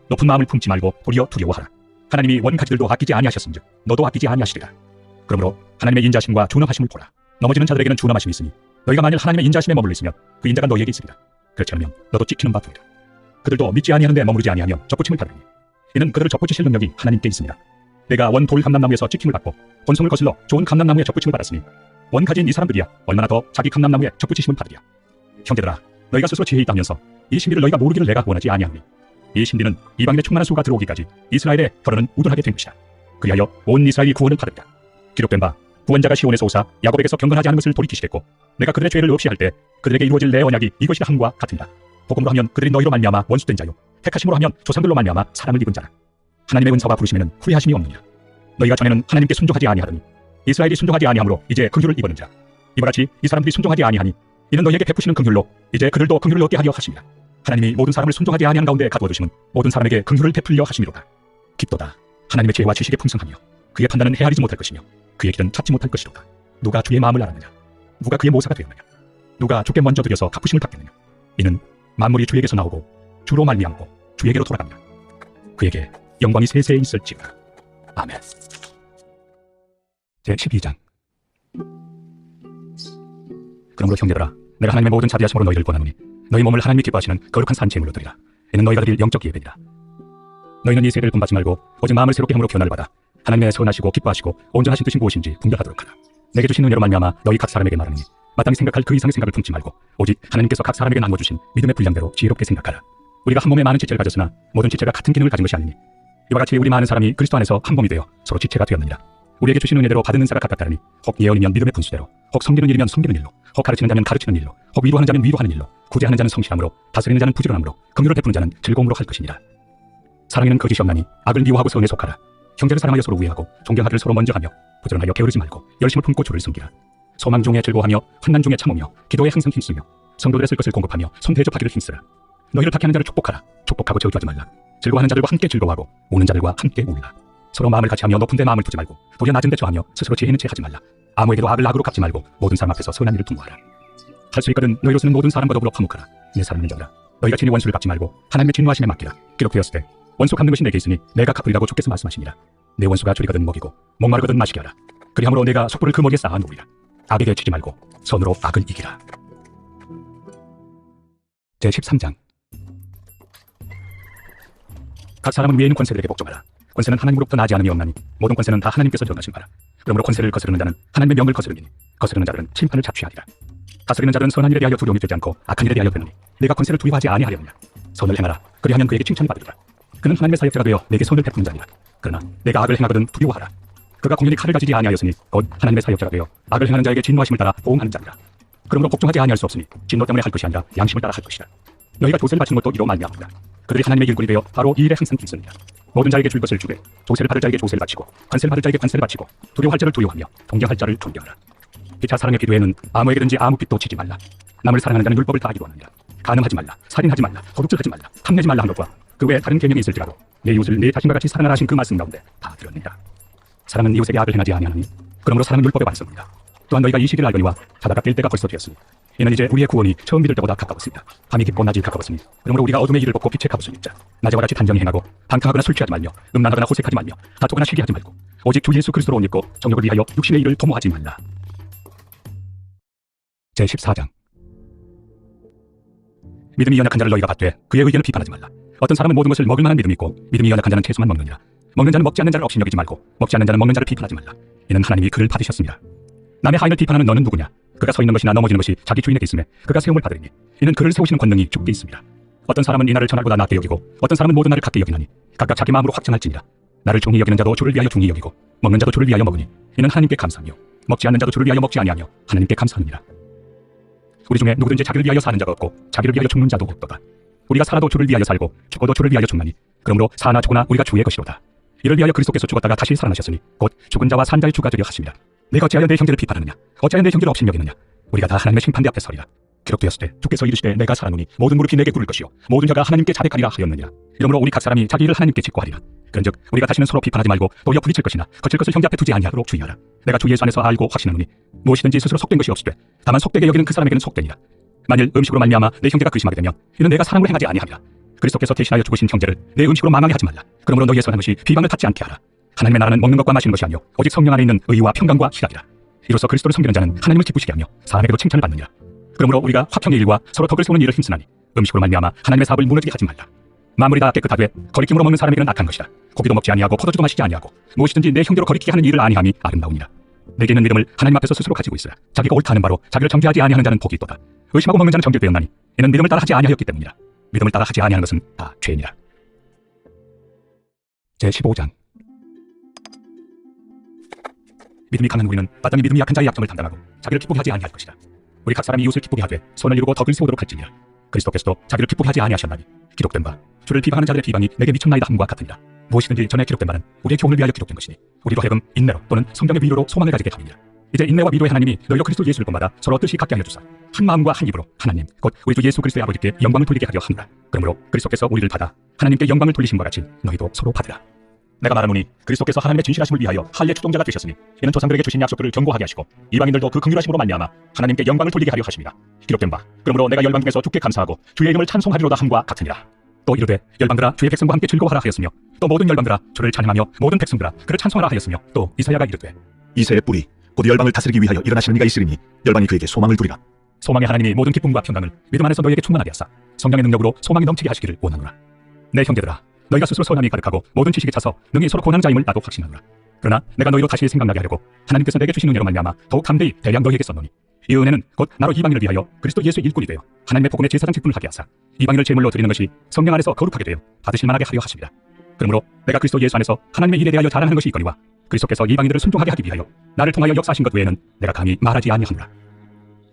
높은 마음을 품지 말고 도리어 두려워하라. 하나님이 원 가지들도 아끼지 아니하셨은즉 너도 아끼지 아니하시리라. 그러므로 하나님의 인자심과 준엄하심을 보라. 넘어지는 자들에게는 준엄하심이 있으니 너희가 만일 하나님의 인자심에 머물러 있으면 그 인자가 너희에게 있으리라. 그렇지 않으면 너도 찍히는 바 되리라. 그들도 믿지 아니하는데 머무르지 아니하며 접붙임을 받으니 이는 그들을 접붙이실 능력이 하나님께 있습니다. 내가 원 돌 감람나무에서 찍힘을 받고 본성을 거슬러 좋은 감람나무에 접붙임을 받았으니 원 가지인 이 사람들이야 얼마나 더 자기 감람나무에 접붙이심을 받으리야. 형제들아, 너희가 스스로 지혜 있다면서 이 신비를 너희가 모르기를 내가 원하지 아니하노니 이 신비는 이방인의 충만한 수가 들어오기까지 이스라엘의 혈흔은 우둔하게 된 것이다. 그리하여 온 이스라엘이 구원을 받으리라. 기록된 바 구원자가 시온에서 오사 야곱에게서 경건하지 않은 것을 돌이키시겠고 내가 그들의 죄를 없이 할 때 그들에게 이루어질 내 언약이 이것이라 함과 같으니라. 복음으로 하면 그들이 너희로 말미암아 원수된 자요 택하심으로 하면 조상들로 말미암아 사랑을 입은 자라. 하나님의 은사와 부르심에는 후회하심이 없느니라. 너희가 전에는 하나님께 순종하지 아니하더니 이스라엘이 순종하지 아니함으로 이제 긍휼을 입었는 자 이와 같이 이 사람들이 순종하지 아니하니 이는 너희에게 베푸시는 긍휼로 이제 그들도 긍휼을 얻게 하려 하심이라. 하나님이 모든 사람을 순종하지 아니한 가운데 가두어 두심은 모든 사람에게 긍휼을 베풀려 하심이로다. 깊도다. 하나님의 지혜와 지식의 풍성하며 그의 판단은 헤아리지 못할 것이며 그의 길은 찾지 못할 것이로다. 누가 주의 마음을 알았느냐? 누가 그의 모사가 되었느냐? 누가 주께 먼저 드려서 갚으심을 받겠느냐? 이는 만물이 주에게서 나오고 주로 말미암고 주에게로 돌아갑니다. 그에게 영광이 세세에 있을지어다. 아멘. 제12장. 그러므로 형제들아, 내가 하나님의 모든 자비하심으로 너희를 권하노니 너희 몸을 하나님이 기뻐하시는 거룩한 산제물로 드리라. 이는 너희가 드릴 영적 예배니라. 너희는 이 세대를 본받지 말고 오직 마음을 새롭게 함으로 변화를 받아 하나님의 선하시고 기뻐하시고 온전하신 뜻이 무엇인지 분별하도록 하라. 내게 주신 은혜로 말미암아 너희 각 사람에게 말하니 마땅히 생각할 그 이상의 생각을 품지 말고 오직 하나님께서 각 사람에게 나누어 주신 믿음의 분량대로 지혜롭게 생각하라. 우리가 한 몸에 많은 지체를 가졌으나 모든 지체가 같은 기능을 가진 것이 아니니 이와 같이 우리 많은 사람이 그리스도 안에서 한 몸이 되어 서로 지체가 되었느니라. 우리에게 주신 은혜대로 받은 은사가 각각 다르니 혹 예언이면 믿음의 분수대로 혹 섬기는 일이면 섬기는 일로 혹 가르치는 자면 가르치는 일로 혹 위로하는 자면 위로하는 일로 구제하는 자는 성실함으로 다스리는 자는 부지런함으로 긍휼을 베푸는 자는 즐거움으로 할 것이니라. 사랑에는 거짓이 없나니 악을 미워하고 선에 속하라. 형제를 사랑하여 서로 우애하고 존경하기를 서로 먼저 하며 부지런하여 게으르지 말고 열심을 품고 주를 섬기라. 소망 중에 즐거워하며 환난 중에 참으며 기도에 항상 힘쓰며 성도들의 쓸 것을 공급하며 손 대접하기를 힘쓰라. 너희를 박해하는 자를 축복하라. 축복하고 저주하지 말라. 즐거워하는 자들과 함께 즐거워하고 우는 자들과 함께 울라. 서로 마음을 같이하며 높은 데 마음을 두지 말고 도리어 낮은 데 처하며 스스로 지혜 있는 체하지 말라. 아무에게도 악을 악으로 갚지 말고 모든 사람 앞에서 선한 일을 통보하라. 할 수 있거든 너희로서는 모든 사람과 더불어 화목하라. 내 사랑하는 자들아, 너희가 친히 원수를 갚지 말고 하나님의 진노하심에 맡기라. 기록되었을 때 원수 갚는 것이 내게 있으니 내가 갚으리라고 주께서 말씀하시니라. 내 원수가 줄이거든 먹이고 목마르거든 마시게 하라. 그리함으로 내가 촛불을 그 머리에 쌓아 놓으리라. 악에게 치지 말고 선으로 악을 이기라. 제13장. 각 사람은 위에 있는 권세들에게 복종하라. 권세는 하나님으로부터 나지 않음이 없나니 모든 권세는 다 하나님께서 정하신 바라. 그러므로 권세를 거스르는 자는 하나님의 명을 거스르니 거스르는 자들은 심판을 자취하리라. 다스리는 자들은 선한 일에 대하여 두려움이 되지 않고 악한 일에 대하여 되느니 내가 권세를 두려워하지 아니하려느냐. 선을 행하라. 그리하면 그에게 칭찬을 받으리라. 그는 하나님의 사역자가 되어 내게 선을 베푸는 자니라. 그러나 내가 악을 행하거든 두려워하라. 그가 공연히 칼을 가지지 아니하였으니 곧 하나님의 사역자가 되어 악을 행하는 자에게 진노하심을 따라 보응하는 자니라. 그러므로 복종하지 아니할 수 없으니 진노 때문에 할 것이 아니라 양심을 따라 할 것이라. 너희가 조세를 바치는 것도 이로 말미암으라. 그들이 하나님의 일꾼이 되어 바로 이 일에 항상 힘쓰느니라. 모든 자에게 줄 것을 주되 조세를 받을 자에게 조세를 바치고 관세를 받을 자에게 관세를 바치고 두려워할 자를 두려워하며 존경할 자를 존경하라. 기차 사랑의 기도에는 아무에게든지 아무 빚도 지지 말라. 남을 사랑하는 자는 율법을 다 이루었느니라. 간음하지 말라, 살인하지 말라, 도둑질하지 말라, 탐내지 말라 한 것과 그 외에 다른 계명이 있을지라도 내 이웃을 내 자신과 같이 사랑하라 하신 그 말씀 가운데 다 들었느니라. 사랑은 이웃에게 악을 행하지 아니하나니 그러므로 사랑은 율법의 완성이다. 또한 너희가 이 시기를 알거니와 자다가 깰 때가 벌써 되었으니 이는 이제 우리의 구원이 처음 믿을 때보다 가까웠습니다. 밤이 깊고 낮이 가까웠으니 그러므로 우리가 어둠의 일을 벗고 빛의 갑옷을 입자. 낮에와 같이 단정히 행하고 방탕하거나 술 취하지 말며 음란하거나 호색하지 말며 다투거나 시기하지 말고 오직 주 예수 그리스도로 옷 입고 정욕을 위하여 육신의 일을 도모하지 말라. 제14장. 믿음이 연약한 자를 너희가 받되 그의 의견을 비판하지 말라. 어떤 사람은 모든 것을 먹을 만한 믿음이 있고 믿음이 연약한 자는 채소만 먹느니라. 먹는 자는 먹지 않는 자를 업신여기지 말고 먹지 않는 자는 먹는 자를 비판하지 말라. 이는 하나님이 그를 받으셨습니다. 남의 하인을 비판하는 너는 누구냐? 그가 서 있는 것이나 넘어지는 것이 자기 주인에게 있음에 그가 세움을 받으리니 이는 그를 세우시는 권능이 주께 있습니다. 어떤 사람은 이 날을 전날보다 낮게 여기고 어떤 사람은 모든 날을 같게 여기나니 각각 자기 마음으로 확정할지니라. 나를 중히 여기는 자도 주를 위하여 중히 여기고 먹는 자도 주를 위하여 먹으니 이는 하나님께 감사하며 먹지 않는 자도 주를 위하여 먹지 아니하며 하나님께 감사하느니라. 우리 중에 누구든지 자기를 위하여 사는 자가 없고 자기를 위하여 죽는 자도 없도다. 우리가 살아도 주를 위하여 살고 죽어도 주를 위하여 죽나니 그러므로 사나 죽으나 우리가 주의 것이로다. 이를 위하여 그리스도께서 죽었다가 다시 살아나셨으니 곧 죽은 자와 산 자의 주가 되려 하심이라. 내가 어찌하여 내 형제를 비판하느냐? 어찌하여 내 형제를 업신여기느냐? 우리가 다 하나님의 심판대 앞에 서리라. 기록되었을 때 주께서 이르시되 내가 살아노니 모든 무릎이 내게 꿇을 것이요 모든 자가 하나님께 자백하리라 하였느니라. 이러므로 우리 각 사람이 자기 일을 하나님께 직고하리라. 그런즉 우리가 다시는 서로 비판하지 말고 도리어 부딪힐 것이나 거칠 것을 형제 앞에 두지 아니하도록 주의하라. 내가 주 예수 안에서 알고 확신하노니 무엇이든지 스스로 속된 것이 없으되 다만 속되게 여기는 그 사람에게는 속되니라. 만일 음식으로 말미암아 내 형제가 근심하게 되면 이는 내가 사랑을 행하지 아니함이라. 그리스도께서 대신하여 죽으신 형제를 내 음식으로 망하게 하지 말라. 그러므로 너희의 선한 것이 비방을 받지 않게 하라. 하나님의 나라는 먹는 것과 마시는 것이 아니요 오직 성령 안에 있는 의와 평강과 희락이라. 이로써 그리스도를 섬기는 자는 하나님을 기쁘시게 하며 사람에게도 칭찬을 받느니라. 그러므로 우리가 화평의 일과 서로 덕을 세우는 일을 힘쓰나니 음식으로 말미암아 하나님의 사업을 무너지게 하지 말라. 마무리 다 깨끗하되 거리낌으로 먹는 사람에게는 악한 것이다. 고기도 먹지 아니하고 포도주도 마시지 아니하고 무엇이든지 내 형제로 거리키게 하는 일을 아니함이 아름다우니라. 내게 있는 믿음을 하나님 앞에서 스스로 가지고 있으라. 자기가 옳다 하는 바로 자기를 정죄하지 아니하는 자는 복이 있도다. 의심하고 먹는 자는 정죄되었나니 이는 믿음을 따라 하지 아니하였기 때문이라. 믿음을 따라 하지 아니하는 것은 다 죄니라. 제15장. 믿음이 강한 우리는 마땅히 믿음이 약한 자의 약점을 담당하고 자기를 기쁘게 하지 아니할 것이다. 우리 각 사람이 이웃을 기쁘게 하되 선을 이루고 덕을 세우도록 할지니라. 그리스도께서도 자기를 기쁘게 하지 아니하셨나니 기록된 바 주를 비방하는 자들의 비방이 내게 미쳤나이다 함과 같으니라. 무엇이든지 전에 기록된 바는 우리의 교훈을 위하여 기록된 것이니 우리로 하여금 인내로 또는 성경의 위로로 소망을 가지게 함이니라. 이제 인내와 위로의 하나님이 너희로 그리스도 예수를 본받아 서로 뜻이 같게 하여 주사 한 마음과 한 입으로 하나님 곧 우리 주 예수 그리스도의 아버지께 영광을 돌리게 하려 함이라. 그러므로 그리스도께서 우리를 받아 하나님께 영광을 돌리심과 같이 너희도 서로 받으라. 내가 말하노니 그리스도께서 하나님의 진실하심을 위하여 할례 추동자가 되셨으니 이는 조상들에게 주신 약속들을 경고하게 하시고 이방인들도 그 긍휼하심으로 말미암아 하나님께 영광을 돌리게 하려 하십니다. 기록된 바 그러므로 내가 열방 중에서 주께 감사하고 주의 이름을 찬송하리로다 함과 같으니라. 또 이르되 열방들아 주의 백성과 함께 즐거워하라 하였으며 또 모든 열방들아 주를 찬양하며 모든 백성들아 그를 찬송하라 하였으며 또 이사야가 이르되 이새의 뿌리 곧 열방을 다스리기 위하여 일어나시는 이가 있으리니 열방이 그에게 소망을 두리라. 소망의 하나님이 모든 기쁨과 평강을 믿음 안에서 너희에게 충만하게 하사 성령의 능력으로 소망이 넘치게 하시기를 원하노라. 내 형제들아 너희가 스스로 선함이 가득하고 모든 지식에 차서 능히 서로 고난 자임을 나도 확신하노라. 그러나 내가 너희로 다시 생각나게 하려고 하나님께서 내게 주신 은혜로 말미암아 더욱 담대히 대량 너희에게 썼노니 이 은혜는 곧 나로 이방인을 위하여 그리스도 예수의 일꾼이 되어 하나님의 복음의 제사장 직분을 하게 하사 이방인을 제물로 드리는 것이 성령 안에서 거룩하게 되어 받으실 만하게 하려 하십니다. 그러므로 내가 그리스도 예수 안에서 하나님의 일에 대하여 자랑하는 것이 있거니와 그리스도께서 이방인들을 순종하게 하기 위하여 나를 통하여 역사하신 것 외에는 내가 감히 말하지 아니하노라.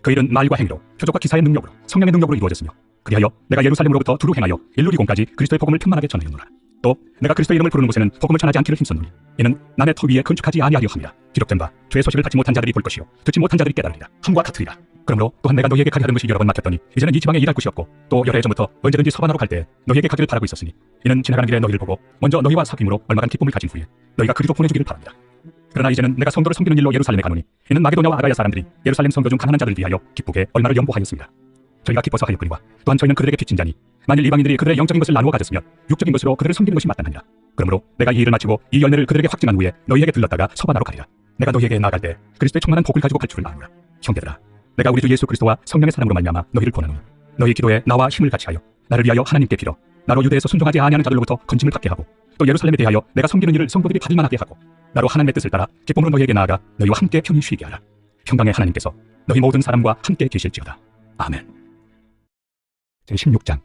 그 일은 말과 행위로 표적과 기사의 능력으로 성령의 능력으로 이루어졌으며 그리하여 내가 예루살렘으로부터 두루 행하여 일루리공까지 그리스도의 복음을 틈만하게 전하였노라. 또 내가 그리스도의 이름을 부르는 곳에는 복음을 전하지 않기를 힘썼노니 이는 남의 터 위에 건축하지 아니하려 함이라. 기록된 바 주의 소식을 받지 못한 자들이 볼 것이요 듣지 못한 자들이 깨달으리라 함과 같으리라. 그러므로 또한 내가 너희에게 가게 하던 것이 여러 번 막혔더니 이제는 이 지방에 일할 곳이 없고 또 여러 해 전부터 언제든지 서반하러 갈 때 너희에게 가기를 바라고 있었으니 이는 지나가는 길에 너희를 보고 먼저 너희와 사귐으로 얼마간 기쁨을 가진 후에 너희가 그리로 보내주기를 바랍니다. 그러나 이제는 내가 성도를 섬기는 일로 예루살렘에 가노니 이는 마게도냐와 아가야 사람들이 예루살렘 성도 중 가난한 자들을 위하여 기쁘게 얼마를 연보하였습니다. 저희가 기뻐서 하였거니와 또한 저희는 그들에게 빚진 자니 만일 이방인들이 그들의 영적인 것을 나누어 가졌으면 육적인 것으로 그들을 섬기는 것이 마땅하니라. 그러므로 내가 이 일을 마치고 이 열매를 그들에게 확증한 후에 너희에게 들렀다가 서반하러 가리라. 내가 너희에게 나아갈 때 그리스도의 충만한 복을 가지고 갈 줄을 아노라. 형제들아, 내가 우리 주 예수 그리스도와 성령의 사랑으로 말미암아 너희를 권하노니 너희 기도에 나와 힘을 같이 하여 나를 위하여 하나님께 빌어 나로 유대에서 순종하지 아니하는 자들로부터 건짐을 받게 하고 또 예루살렘에 대하여 내가 섬기는 일을 성도들이 받을 만하게 하고 나로 하나님의 뜻을 따라 기쁨으로 너희에게 나아가 너희와 함께 편히 쉬게 하라. 평강의 하나님께서 너희 모든 사람과 함께 계실지어다. 아멘. 제16장.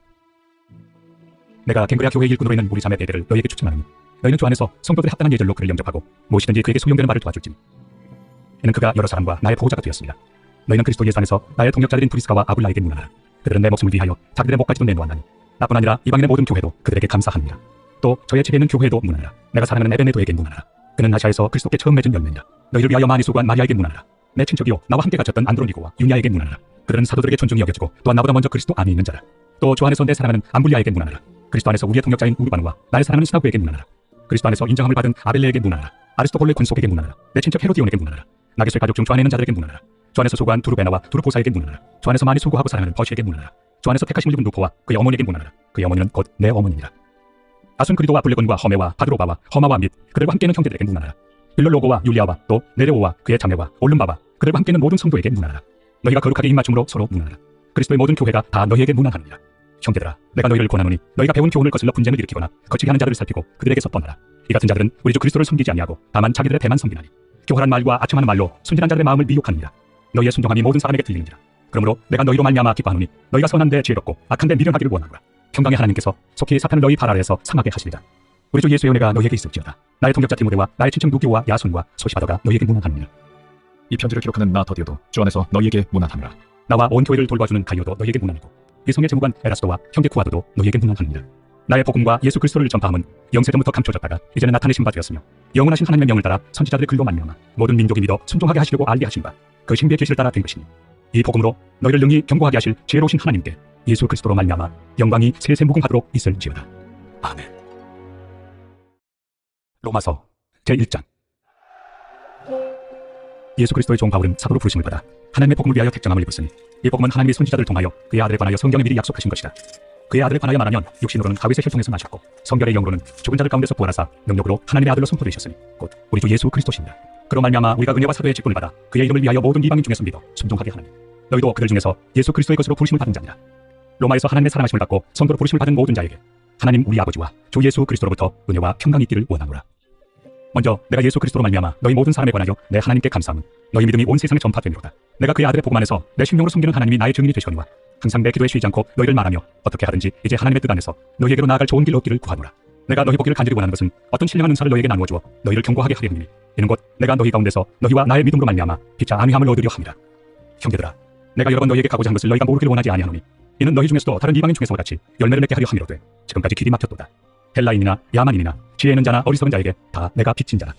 내가 갱그레아 교회의 일꾼으로 있는 우리 자매 베델을 너희에게 추천하노니 너희는 주 안에서 성도들의 합당한 예절로 그를 영접하고 무엇이든지 그에게 소용되는 말을 도와줄지니 이는 그가 여러 사람과 나의 보호자가 되었습니다. 너희는 그리스도 예수 안에서 나의 동역자들인 브리스가와 아굴라에게 문안하라. 그들은 내 목숨을 위하여 자기들의 목까지도 내놓았나니 나뿐 아니라 이방인의 모든 교회도 그들에게 감사합니다. 또 저의 집에 있는 교회에도 문안하라. 내가 사랑하는 에베네도에게 문안하라. 그는 아시아에서 그리스도께 처음 맺은 열매니라. 너희를 위하여 많이 수고한 마리아에게 문안하라. 내 친척이요 나와 함께 갇혔던 안드로니고와 유냐에게 문안하라. 그들은 사도들에게 존중이 여겨지고 또한 나보다 먼저 그리스도 안에 있는 자라. 또 주 안에서 내 사랑하는 암불리아에게 문안하라. 그리스도 안에서 우리의 동역자인 우르바누와 나를 사랑하는 스나고에게 문안하라. 그리스도 안에서 인정함을 받은 아벨레에게 문안하라. 아리스토볼레 군속에게 문안하라. 내 친척 헤로디온에게 문안하라. 나겟의 가족 중 주 안에 있는 자들에게 문안하라. 주 안에서 수고한 두루베나와 두루보사에게 문안하라. 주 안에서 많이 수고하고 사랑하는 버시에게 문안하라. 주 안에서 택하심을 입은 누포와 그의 어머니에게 문안하라. 그의 어머니는 곧 내 어머니니라. 아순그리도와 블레곤과 허메와 바드로바와 허마와 및 그들과 함께 있는 형제들에게 문안하라. 빌롤로고와 율리아와 또 네레오와 그의 자매와 올름바와 그들과 함께 있는 모든 성도에게 문안하라. 너희가 거룩하게 입맞춤으로 서로 문안하라. 그리스도의 모든 교회가 다 너희에게 문안하느니라. 형제들아, 내가 너희를 권하노니 너희가 배운 교훈을 거슬러 분쟁을 일으키거나 거치게 하는 자들을 살피고 그들에게서 떠나라. 이 같은 자들은 우리 주 그리스도를 섬기지 아니하고 다만 자기들의 배만 섬기나니 교활한 말과 아첨하는 말로 순진한 자들의 마음을 미혹하느니라. 너희의 순종함이 모든 사람에게 들리느니라. 그러므로 내가 너희로 말미암아 기뻐하노니 너희가 선한데 지혜롭고 악한데 미련하기를 원하노라. 평강의 하나님께서 속히 사탄을 너희 발 아래에서 상하게 하시리라. 우리 주 예수의 은혜가 너희에게 있을지어다. 나의 동역자 디모데와 나의 친척 누기오와 야손과 소시바더가 너희에게 문안하느니라. 이 편지를 기록하는 나 더디오도 주 안에서 너희에게 문안하노라. 나와 온 교회를 돌봐주는 가이오도 너희에게 문안하고 이 성의 제무관 에라스도와 형제 쿠아도도 너희에게 문안하느니라. 나의 복음과 예수 그리스도를 전파함은 영세전부터 감춰졌다가 이제는 나타내신 바 되었으며 영원하신 하나님의 명을 따라 선지자들의 글로 말미암아 모든 민족이 믿어 순종하게 하시려고 알게 하신 바 그 신비의 계시를 따라 된 것이니 이 복음으로 너희를 능히 경고하게 하실 지혜로우신 하나님께 예수 그리스도로 말미암아 영광이 세세 무궁하도록 있을지어다. 아멘. 로마서 제1장. 예수 그리스도의 종 바울은 사도로 부르심을 받아 하나님의 복음을 위하여 택정함을 입었으니 이 복음은 하나님이 선지자들을 통하여 그의 아들에 관하여 성경에 미리 약속하신 것이다. 그의 아들에 관하여 말하면 육신으로는 다윗의 혈통에서 나셨고 성결의 영으로는 죽은 자들 가운데서 부활하사 능력으로 하나님의 아들로 선포되셨으니 곧 우리 주 예수 그리스도시니라. 그로 말미암아 우리가 은혜와 사도의 직분을 받아 그의 이름을 위하여 모든 이방인 중에서 믿어 순종하게 하나니 너희도 그들 중에서 예수 그리스도의 것으로 부르심을 받은 자니라. 로마에서 하나님의 사랑하심을 받고 성도로 부르심을 받은 모든 자에게 하나님 우리 아버지와 주 예수 그리스도로부터 은혜와 평강이 있기를 원하노라. 먼저 내가 예수 그리스도로 말미암아 너희 모든 사람에 관하여 내 하나님께 감사함은 너희 믿음이 온 세상에 전파되미로다. 내가 그의 아들의 복음 안에서 내 심령으로 섬기는 하나님이 나의 증인이 되시오니와 항상 내 기도에 쉬지 않고 너희를 말하며 어떻게 하든지 이제 하나님의 뜻 안에서 너희에게로 나아갈 좋은 길 얻기를 구하노라. 내가 너희 보기를 간절히 원하는 것은 어떤 신령한 은사를 너희에게 나누어 주어 너희를 경고하게 하려 함이니 이는 곧 내가 너희 가운데서 너희와 나의 믿음으로 말미암아 피차 안위함을 얻으려 함이라. 형제들아, 내가 여러 번 너희에게 가고자 한 것을 너희가 모르기를 원하지 아니하노니 이는 너희 중에서도 다른 이방인 중에서와 같이 열매를 맺게 하려 함이로되 지금까지 길이 막혔도다. 헬라인이나 야만인이나 지혜 있는 자나 어리석은 자에게 다 내가 빚진 자라.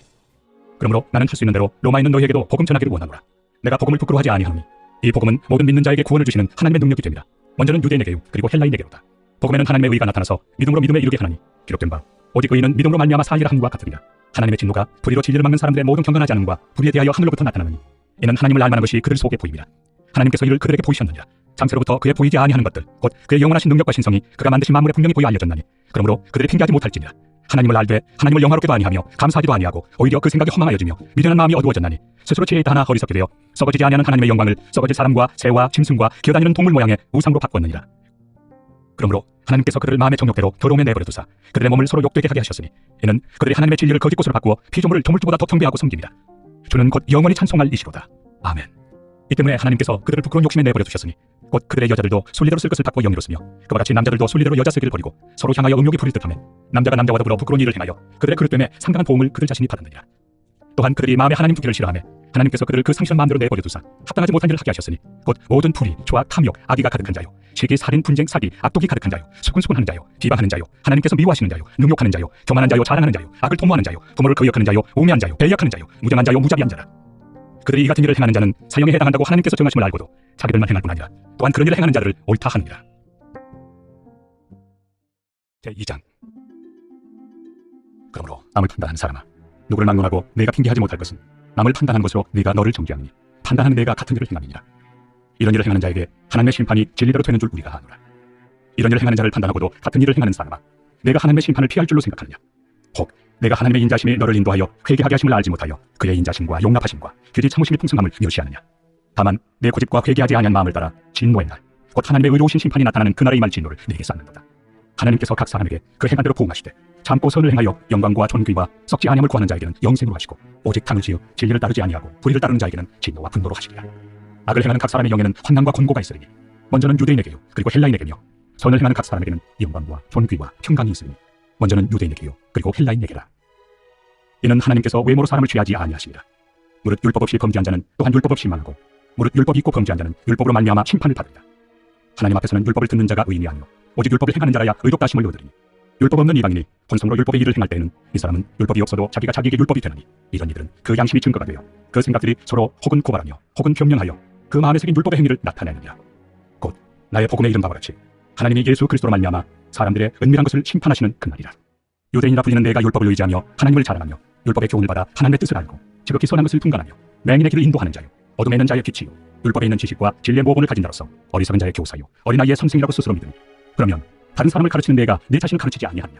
그러므로 나는 할 수 있는 대로 로마에 있는 너희에게도 복음 전하기를 원하노라. 내가 복음을 부끄러워하지 아니하노니 이 복음은 모든 믿는 자에게 구원을 주시는 하나님의 능력이 됩니다. 먼저는 유대인에게요 그리고 헬라인에게로다. 복음에는 하나님의 의가 나타나서 믿음으로 믿음에 이르게 하나니 기록된 바 오직 의인은 믿음으로 말미암아 사리라 함과 같으리라. 하나님의 진노가 불의로 진리를 막는 사람들의 모든 경건하지 않음과 불의에 대하여 하늘로부터 나타나느니 이는 하나님을 알만한 것이 그들 속에 보입니다. 하나님께서 이를 그들에게 보이셨느니라. 장세로부터 그의 보이지 아니하는 것들 곧 그의 영원하신 능력과 신성이 그가 만드신 만물에 분명히 보여 알려졌나니 그러므로 그들이 핑계하지 못할지니라. 하나님을 알되 하나님을 영화롭게도 아니하며 감사하지도 아니하고 오히려 그 생각이 허망하여지며 미련한 마음이 어두워졌나니 스스로 지혜 있다 하나 허리석게 되어 썩어지지 아니하는 하나님의 영광을 썩어질 사람과 새와 짐승과 기어다니는 동물 모양의 우상으로 바꿨느니라. 그러므로 하나님께서 그들을 마음의 정욕대로 더러움에 내버려 두사 그들의 몸을 서로 욕되게 하게 하셨으니 이는 그들이 하나님의 진리를 거짓 것으로 바꾸어 피조물을 조물주보다 더 경배하고 섬깁니다. 주는 곧 영원히 찬송할 이시로다. 아멘. 이 때문에 하나님께서 그들을 부끄러운 욕심에 내버려 두셨으니 곧 그들의 여자들도 순리대로 쓸 것을 바꾸어 영이로 쓰며 그와 같이 남자들도 순리대로 여자 쓰기를 버리고 서로 향하여 음욕이 부릴 듯하며 남자가 남자와 더불어 부끄러운 일을 행하여 그들의 그릇 때문에 상당한 보응을 그들 자신이 받았느니라. 또한 그들이 마음에 하나님 두기를 싫어하며 하나님께서 그들을 그 상실한 마음대로 내버려 두사 합당하지 못한 일을 하게 하셨으니 곧 모든 불의, 조악, 탐욕, 악의가 가득한 자요 시기, 살인, 분쟁, 사기, 악독이 가득한 자요 수군수군하는 자요 비방하는 자요 하나님께서 미워하시는 자요 능욕하는 자요 교만한 자요 자랑하는 자요 악을 도모하는 자요 부모를 거역하는 자요 우매한 자요 배약하는 자요 무정한 자요 무자비한 자라. 그들이 이 같은 일을 행하는 자는 사형에 해당한다고 하나님께서 정하심을 알고도 자기들만 행할 뿐 아니라 또한 그런 일을 행하는 자들을 옳다 하느니라. 제2장. 그러므로 남을 판단하는 사람아, 누구를 막론하고 내가 핑계하지 못할 것은 남을 판단하는 것으로 네가 너를 정죄하느니 판단하는 내가 같은 일을 행함이니라. 이런 일을 행하는 자에게 하나님의 심판이 진리대로 되는 줄 우리가 아노라. 이런 일을 행하는 자를 판단하고도 같은 일을 행하는 사람아, 내가 하나님의 심판을 피할 줄로 생각하느냐? 혹 내가 하나님의 인자심이 너를 인도하여 회개하게 하심을 알지 못하여 그의 인자심과 용납하심과 규지 참으심이 풍성함을 멸시하느냐? 다만 내 고집과 회개하지 아니한 마음을 따라 진노의 날, 곧 하나님의 의로우신 심판이 나타나는 그날에 임할 진노를 내게 쌓는도다. 하나님께서 각 사람에게 그 행한 대로 부응하시되 참고 선을 행하여 영광과 존귀와 썩지 아니함을 구하는 자에게는 영생으로 하시고 오직 탕을 지어 진리를 따르지 아니하고 불의를 따르는 자에게는 진노와 분노로 하시리라. 악을 행하는 각 사람의 영에는 환난과 권고가 있으리니 먼저는 유대인에게요 그리고 헬라인에게며 선을 행하는 각 사람에게는 영광과 존귀와 평강이 있으리니 먼저는 유대인에게요 그리고 헬라인에게라. 이는 하나님께서 외모로 사람을 취하지 아니하십니다. 무릇 율법 없이 범죄한 자는 또한 율법 없이 망하고 무릇 율법이 있고 범죄한 자는 율법으로 말미암아 심판을 받으리라. 하나님 앞에서는 율법을 듣는 자가 의인이 아니요 오직 율법을 행하는 자라야 의롭다 하심을 얻으리니 율법 없는 이방인이 본성으로 율법의 일을 행할 때에는 이 사람은 율법이 없어도 자기가 자기에게 율법이 되나니 이런 이들은 그 양심이 증거가 되어 그 생각들이 서로 혹은 고발하며 혹은 변명하여 그 마음에 새긴 율법의 행위를 나타내느니라. 곧 나의 복음의 이름 바와 같이 하나님이 예수 그리스도로 말미암아 사람들의 은밀한 것을 심판하시는 그날이라. 유대인이라 불리는 내가 율법을 의지하며 하나님을 자랑하며 율법의 교훈을 받아 하나님의 뜻을 알고 지극히 선한 것을 분간하며 맹인의 길을 인도하는 자요 어둠에 있는 자의 빛이요 율법에 있는 지식과 진리의 모범을 가진 자로서 어리석은 자의 교사요 어린아이의 선생이라고 스스로 믿으니 그러면 다른 사람을 가르치는 내가 내 자신을 가르치지 아니하느냐?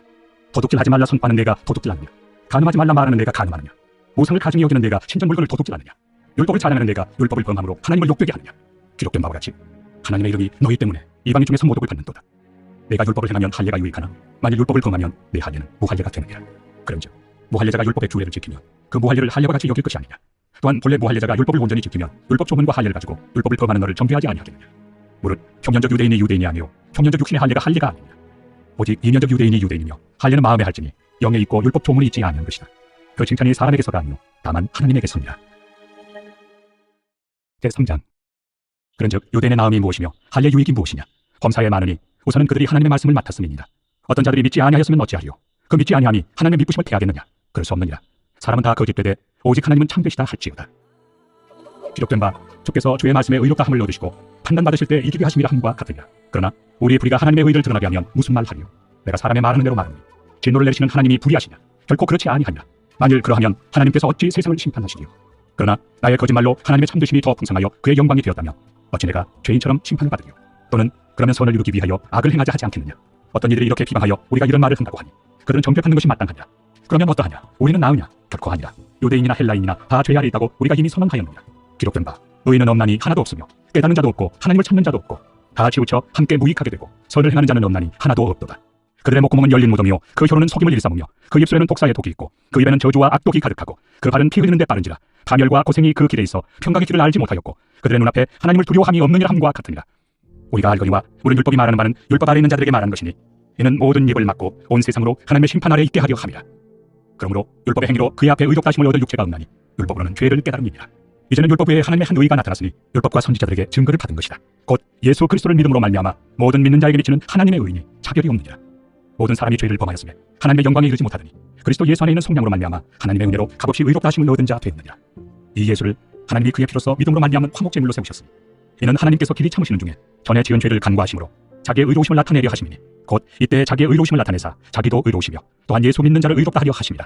도둑질하지 말라 선포하는 내가 도둑질하느냐? 간음하지 말라 말하는 내가 간음하느냐? 우상을 가증히 여기는 내가 신전 물건을 도둑질하느냐? 율법을 자랑하는 내가 율법을 범함으로 하나님을 욕되게 하느냐? 기록된 바와 같이 하나님의 이름이 너희 때문에 이방인 중에서 모독을 받는도다. 내가 율법을 행하면 할례가 유익하나 만일 율법을 범하면 내 할례는 무할례가 되느니라. 그런즉 무할례자가 율법의 규례를 지키면 그 무할례를 할례와 같이 여길 것이 아니냐? 또한 본래 무할례자가 율법을 온전히 지키면 율법 조문과 할례를 가지고 율법을 범하는 너를 정죄하지 아니하겠느냐? 무릇 평년적 유대인이 유대인이 아니요 평년적 육신의 할례가 할례가 아니냐? 오직 이면적 유대인이 유대인이며 할례는 마음에 할지니 영에 있고 율법 조문이 있지 아니한 것이다. 그 칭찬이 사람에게서가 아니요 다만 하나님에게서니라. 제3장. 그런즉 유대인의 나음이 무엇이며 할례 유익이 무엇이냐? 범사에 많으니 우선은 그들이 하나님의 말씀을 맡았음이니라. 어떤 자들이 믿지 아니하였으면 어찌하리요? 그 믿지 아니함이 하나님의 믿부심을 패하겠느냐? 그럴 수 없느니라. 사람은 다 거짓되되 오직 하나님은 참되시다 할지어다. 기록된 바 주께서 주의 말씀에 의롭다 함을 얻으시고 판단받으실 때 이기게 하심이라 함과 같으니라. 그러나 우리의 불의가 하나님의 의를 드러나게 하면 무슨 말 하리요? 내가 사람의 말하는 대로 말하니 진노를 내리시는 하나님이 불의하시냐? 결코 그렇지 아니하니라. 만일 그러하면 하나님께서 어찌 세상을 심판하시리요? 그러나 나의 거짓말로 하나님의 참되심이 더 풍성하여 그의 영광이 되었다며 어찌 내가 죄인처럼 심판을 받으리요? 또는 그러면 선을 이루기 위하여 악을 행하자 하지 않겠느냐? 어떤 이들이 이렇게 비방하여 우리가 이런 말을 한다고 하니 그들은 정죄받는 것이 마땅하니라. 그러면 어떠하냐? 우리는 나으냐? 결코 아니라. 유대인이나 헬라인이나 다 죄 아래 있다고 우리가 이미 선언하였느니라. 기록된 바 의인은 없나니 하나도 없으며 깨닫는 자도 없고 하나님을 찾는 자도 없고 다 치우쳐 함께 무익하게 되고 선을 행하는 자는 없나니 하나도 없도다. 그들의 목구멍은 열린 무덤이요 그 혀로는 속임을 일삼으며 그 입술에는 독사의 독이 있고 그 입에는 저주와 악독이 가득하고 그 발은 피 흘리는 데 빠른지라. 파멸과 고생이 그 길에 있어 평강의 길을 알지 못하였고 그들의 눈앞에 하나님을 두려워함이 없느니라 함과 같으니라. 우리가 알거니와 우리 율법이 말하는 바는 율법 아래 있는 자들에게 말하는 것이니 이는 모든 입을 막고 온 세상으로 하나님의 심판 아래 있게 하려 함이라. 그러므로 율법의 행위로 그의 앞에 의롭다 하심을 얻을 육체가 없나니 율법으로는 죄를 깨달음이니라. 이제는 율법 외에 하나님의 한 의가 나타났으니 율법과 선지자들에게 증거를 받은 것이다. 곧 예수 그리스도를 믿음으로 말미암아 모든 믿는 자에게 미치는 하나님의 의인이 차별이 없느니라. 모든 사람이 죄를 범하였으며 하나님의 영광에 이르지 못하더니 그리스도 예수 안에 있는 성령으로 말미암아 하나님의 은혜로 값없이 의롭다 하심을 얻은 자 되었느니라. 이 예수를 하나님이 그의 피로써 믿음으로 말미암은 화목제물로 세우셨으니 이는 하나님께서 길이 참으시는 중에 전에 지은 죄를 간과하심으로 자기의 의로우심을 나타내려 하심이니 곧 이때 자기의 의로우심을 나타내사 자기도 의로우시며 또한 예수 믿는 자를 의롭다 하려 하심이라.